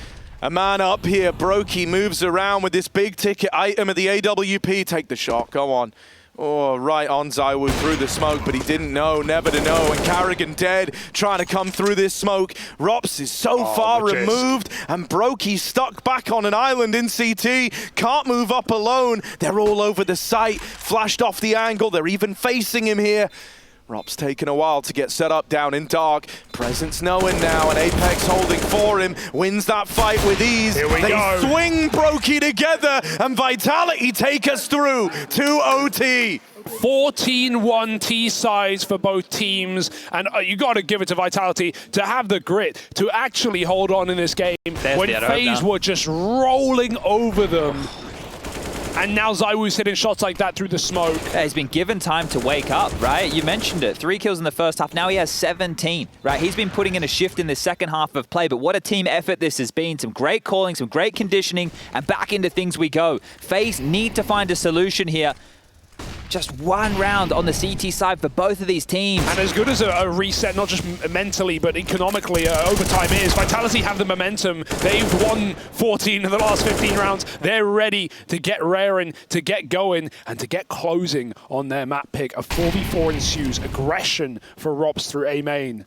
A man up here. Brokey moves around with this big ticket item of the AWP. Take the shot. Go on. Oh, right on ZywOo through the smoke, but he didn't know, never to know. And Carrigan dead, trying to come through this smoke. Rops is so far removed, and Brokey stuck back on an island in CT. Can't move up alone. They're all over the site, flashed off the angle. They're even facing him here. Rob's taken a while to get set up down in dark. Presence knowing now, and Apex holding for him. Wins that fight with ease. Here we go. Swing Brokey together, and Vitality take us through to OT. 14-1 T-sides for both teams, and you got to give it to Vitality to have the grit to actually hold on in this game when FaZe were just rolling over them. And now ZywOo's hitting shots like that through the smoke. Yeah, he's been given time to wake up, right? You mentioned it. 3 kills in the first half. Now he has 17, right? He's been putting in a shift in the second half of play, but what a team effort this has been. Some great calling, some great conditioning, and back into things we go. FaZe need to find a solution here. Just 1 round on the CT side for both of these teams. And as good as a reset, not just mentally, but economically, overtime is, Vitality have the momentum. They've won 14 of the last 15 rounds. They're ready to get raring, to get going, and to get closing on their map pick. A 4v4 ensues. Aggression for Rops through A main.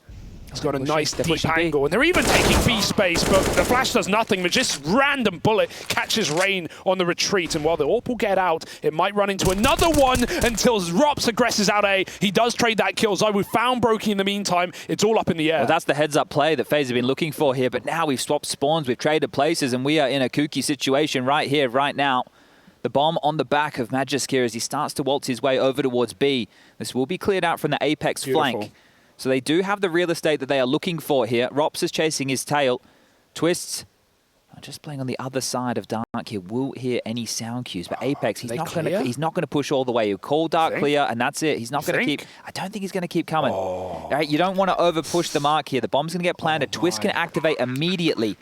He's got a nice deep angle, and they're even taking B space, but the flash does nothing, but just random bullet catches Rain on the retreat, and while the AWP will get out, it might run into another one until Rops aggresses out A. He does trade that kill. ZywOo found Brokey in the meantime. It's all up in the air. Well, that's the heads-up play that FaZe have been looking for here, but now we've swapped spawns, we've traded places, and we are in a kooky situation right here, right now. The bomb on the back of Magisk here as he starts to waltz his way over towards B. This will be cleared out from the Apex flank. So they do have the real estate that they are looking for here. Rops is chasing his tail. Twists just playing on the other side of Dark here. Will hear any sound cues, but Apex, he's not going to push all the way. He'll call Dark clear, and that's it. He's not going to keep. I don't think he's going to keep coming. All right, you don't want to over push the mark here. The bomb's going to get planted. Twist can activate immediately.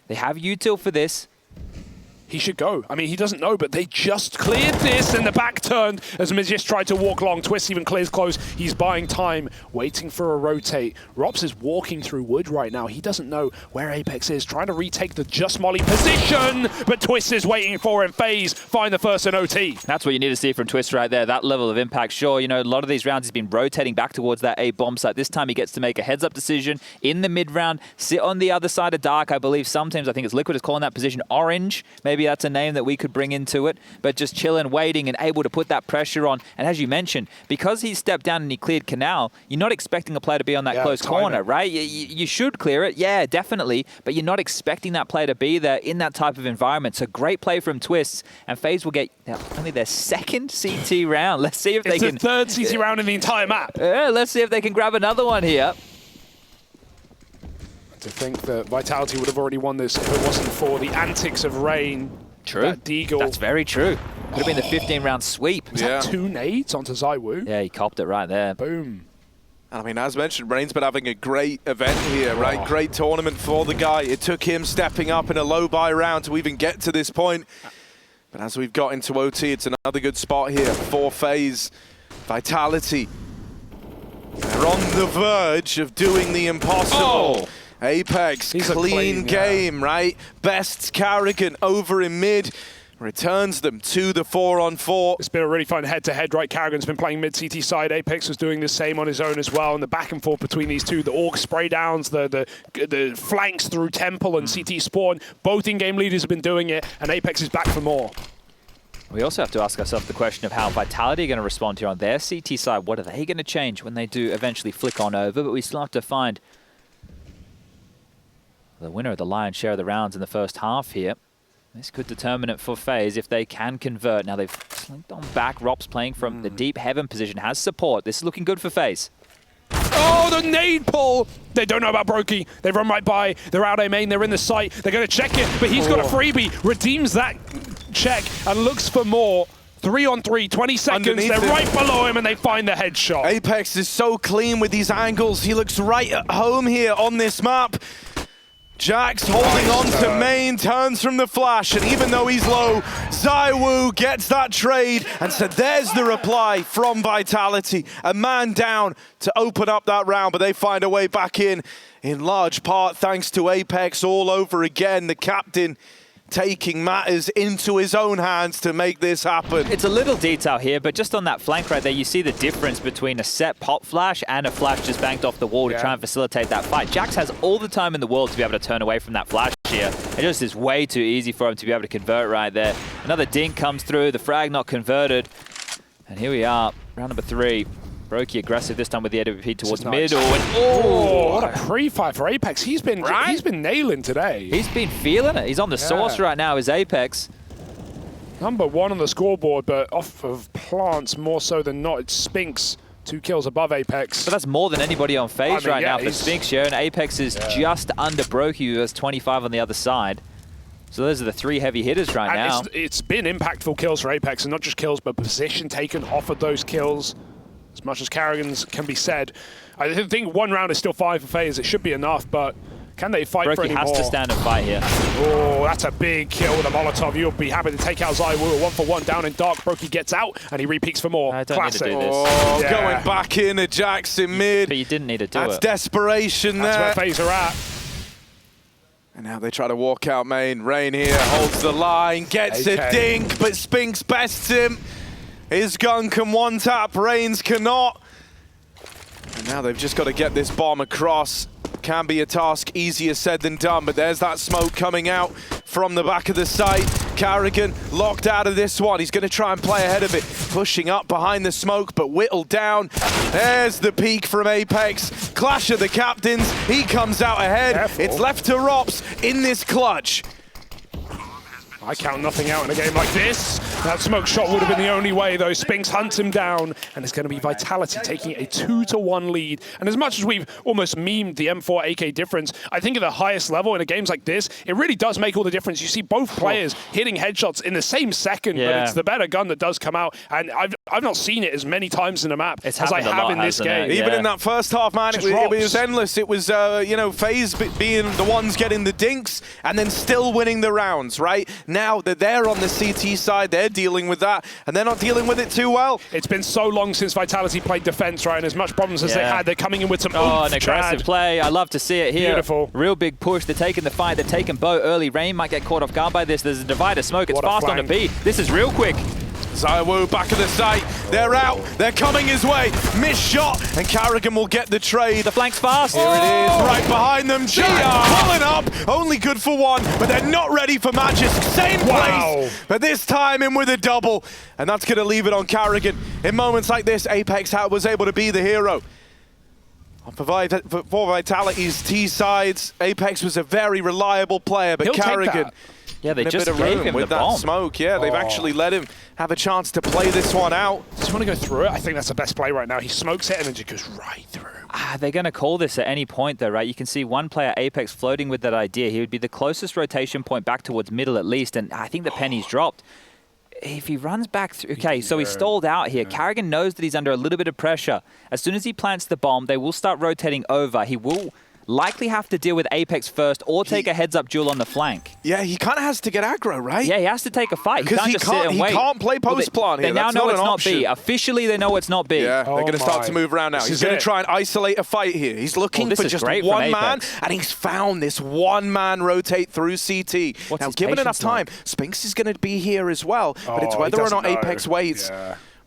They have util for this. He should go. I mean, he doesn't know, but they just cleared this, and the back turned as Magisk tried to walk long. Twist even clears close. He's buying time, waiting for a rotate. Rops is walking through wood right now. He doesn't know where Apex is, trying to retake the just molly position, but Twist is waiting for him. FaZe find the first in OT. That's what you need to see from Twist right there, that level of impact. Sure, you know, a lot of these rounds he's been rotating back towards that A bomb site. This time he gets to make a heads-up decision in the mid-round, sit on the other side of Dark. I believe sometimes, I think it's Liquid is calling that position orange. Maybe that's a name that we could bring into it, but just chilling, waiting, and able to put that pressure on. And as you mentioned, because he stepped down and he cleared Canal, you're not expecting a player to be on that close corner, right? You should clear it, yeah, definitely, but you're not expecting that player to be there in that type of environment. So great play from Twists, and FaZe will get only their second CT round. Let's see if they can... It's the third CT round in the entire map. Let's see if they can grab another one here. To think that Vitality would have already won this if it wasn't for the antics of Rain. True. That Deagle. That's very true. Could have been the 15-round sweep. Was that 2 nades onto ZywOo? Yeah, he copped it right there. Boom. I mean, as mentioned, Rain's been having a great event here, right? Great tournament for the guy. It took him stepping up in a low-buy round to even get to this point. But as we've got into OT, it's another good spot here for FaZe. Vitality. They're on the verge of doing the impossible. Apex, clean game, right? Best Carrigan over in mid. Returns them to the 4-on-4. It's been a really fun head-to-head, right? Carrigan's been playing mid-CT side. Apex was doing the same on his own as well. And the back and forth between these two, the AUG spray downs, the flanks through Temple and CT Spawn. Both in-game leaders have been doing it, and Apex is back for more. We also have to ask ourselves the question of how Vitality are going to respond here on their CT side. What are they going to change when they do eventually flick on over? But we still have to find the winner of the lion's share of the rounds in the first half here. This could determine it for FaZe if they can convert. Now they've slinked on back. Rop's playing from the deep heaven position, has support. This is looking good for FaZe. Oh, the nade pull! They don't know about Brokey. They run right by. They're out A main. They're in the site. They're going to check it, but he's got a freebie. Redeems that check and looks for more. 3-on-3, 20 seconds. Underneath They're him. right below him, and they find the headshot. Apex is so clean with these angles. He looks right at home here on this map. Jax holding on to main, turns from the flash, and even though he's low, ZywOo gets that trade, and so there's the reply from Vitality. A man down to open up that round, but they find a way back in large part thanks to Apex all over again. The captain taking matters into his own hands to make this happen. It's a little detail here, but just on that flank right there, you see the difference between a set pop flash and a flash just banked off the wall to try and facilitate that fight. Jax has all the time in the world to be able to turn away from that flash here. It just is way too easy for him to be able to convert right there. Another dink comes through, the frag not converted. And here we are, round number 3. Brokey aggressive this time with the AWP towards middle. And, what a pre-fight for Apex. He's been nailing today. He's been feeling it. He's on the sauce right now, is Apex. Number 1 on the scoreboard, but off of plants more so than not. It's Spinx, 2 kills above Apex. But that's more than anybody on FaZe right now for Spinx here, and Apex is just under Brokey, who has 25 on the other side. So those are the 3 heavy hitters right now. It's been impactful kills for Apex, and not just kills, but position taken off of those kills. As much as Carrigan's can be said. I think 1 round is still fine for FaZe. It should be enough, but can they fight for any more? Brokey has to stand and fight here. Oh, that's a big kill with a Molotov. You'll be happy to take out ZywOo. 1-for-1 down in dark. Brokey gets out, and he repeats for more. I don't Classic. need to do this. Oh, going back in at Jax in mid. But you didn't need to do That's it. desperation there. That's where FaZe are at. And now they try to walk out main. Rain here holds the line, gets a dink, but Spinx bests him. His gun can one-tap, Reigns cannot. And now they've just got to get this bomb across. Can be a task easier said than done, but there's that smoke coming out from the back of the site. Carrigan locked out of this one. He's going to try and play ahead of it. Pushing up behind the smoke, but whittled down. There's the peak from Apex. Clash of the captains. He comes out ahead. Careful. It's left to Rops in this clutch. I count nothing out in a game like this. That smoke shot would have been the only way, though. Spinx hunts him down, and it's going to be Vitality taking a 2-1 lead. And as much as we've almost memed the M4 AK difference, I think at the highest level in a games like this, it really does make all the difference. You see both players hitting headshots in the same second, but it's the better gun that does come out. And I've not seen it as many times in a map as I have in this game. Even in that first half, man, it was endless. It was, you know, FaZe being the ones getting the dinks and then still winning the rounds, right? Now that they're on the CT side, they're dealing with that, and they're not dealing with it too well. It's been so long since Vitality played defense, right? And as much problems as they had, they're coming in with some an aggressive play. I love to see it here. Beautiful. Real big push. They're taking the fight. They're taking Bo early. Rain might get caught off guard by this. There's a divider smoke. It's fast on the B. This is real quick. ZywOo back of the site. They're out. They're coming his way. Missed shot, and Carrigan will get the trade. The flank's fast. Here it is, right behind them. Jax pulling up. Only good for 1, but they're not ready for Magisk. Same place, but this time in with a double, and that's going to leave it on Carrigan. In moments like this, Apex was able to be the hero. For Vitality's T sides, Apex was a very reliable player, but Carrigan. Yeah, they just gave gave him with the that bomb. smoke. Yeah, they've actually let him have a chance to play this one out. Just want to go through it. I think that's the best play right now. He smokes it and then just goes right through. They're going to call this at any point, though, right? You can see one player, Apex, floating with that idea. He would be the closest rotation point back towards middle at least, and I think the penny's dropped. If he runs back through... Okay, so he's stalled out here. Carrigan knows that he's under a little bit of pressure. As soon as he plants the bomb, they will start rotating over. He will likely have to deal with Apex first or take a heads-up duel on the flank. Yeah, he kind of has to get aggro, right? Yeah, he has to take a fight. Because he can't play post-plant here. They now That's know not it's an not option. B. Officially, they know it's not B. Yeah, they're going to start to move around now. He's going to try and isolate a fight here. He's looking for just one man, and he's found this one man rotate through CT. Now, given enough time, Spinx is going to be here as well, but it's whether or not Apex waits.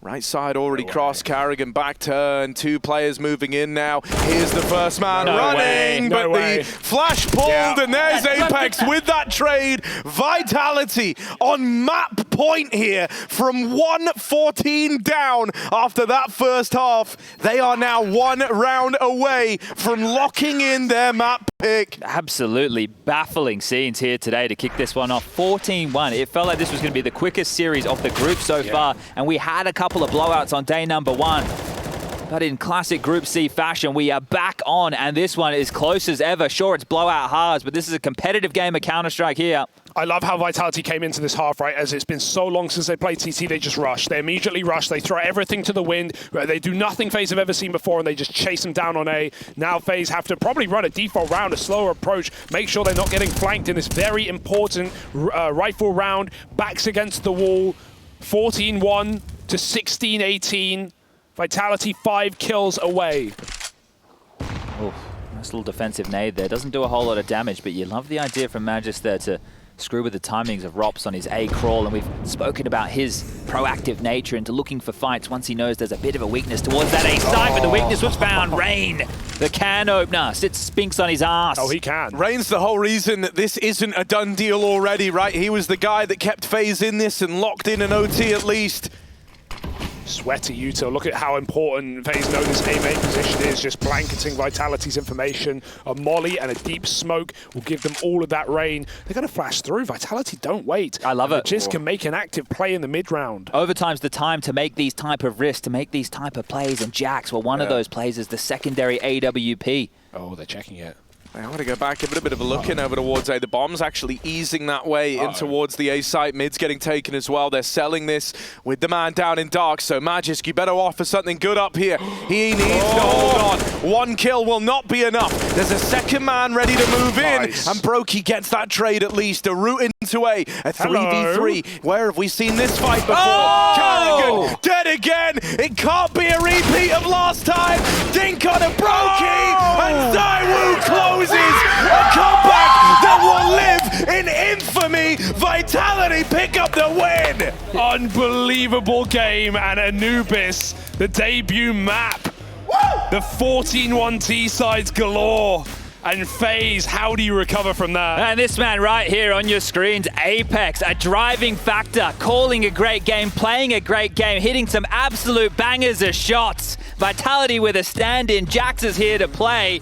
Right side already crossed. Carrigan back turn. 2 players moving in now. Here's the first man running, but the flash pulled, and there's Apex with that trade. Vitality on map point here from 1-14 down after that first half. They are now 1 round away from locking in their map pick. Absolutely baffling scenes here today to kick this one off. 14-1. It felt like this was going to be the quickest series of the group so far, and we had a couple of blowouts on day number 1. But in classic Group C fashion, we are back on, and this one is close as ever. Sure, it's blowout hards, but this is a competitive game of Counter-Strike here. I love how Vitality came into this half, right? As it's been so long since they played TT, they just rush. They immediately rush. They throw everything to the wind. They do nothing FaZe have ever seen before, and they just chase them down on A. Now FaZe have to probably run a default round, a slower approach, make sure they're not getting flanked in this very important rifle round. Backs against the wall. 14-1 to 16-18. Vitality 5 kills away. Oh, nice little defensive nade there. Doesn't do a whole lot of damage, but you love the idea from Magis there to screw with the timings of Rops on his A crawl, and we've spoken about his proactive nature into looking for fights once he knows there's a bit of a weakness towards that A side, but the weakness was found. Rain, the can opener, sits Spinx on his ass. Oh, he can. Rain's the whole reason that this isn't a done deal already, right? He was the guy that kept FaZe in this and locked in an OT at least. Sweaty Yuto. Look at how important FaZe know this A main position is. Just blanketing Vitality's information. A molly and a deep smoke will give them all of that rain. They're going to flash through. Vitality don't wait. I love it. Just can make an active play in the mid round. Overtime's the time to make these type of risks, to make these type of plays, and Jax, well, one of those plays is the secondary AWP. Oh, they're checking it. I'm going to go back, give it a bit of a look in over towards A. The bomb's actually easing that way in towards the A site. Mid's getting taken as well. They're selling this with the man down in dark. So Magisk, you better offer something good up here. He needs to hold on. 1 kill will not be enough. There's a second man ready to move in. And Brokey gets that trade at least. A route into A. A 3v3. Where have we seen this fight before? Carrigan dead again. It can't be a repeat of last time. Dink on a Brokey. And Daiwu closes. A comeback that will live in infamy. Vitality pick up the win. Unbelievable game, and Anubis, the debut map. The 14-1 T-sides galore. And FaZe, how do you recover from that? And this man right here on your screens, Apex, a driving factor, calling a great game, playing a great game, hitting some absolute bangers of shots. Vitality with a stand-in. Jax is here to play.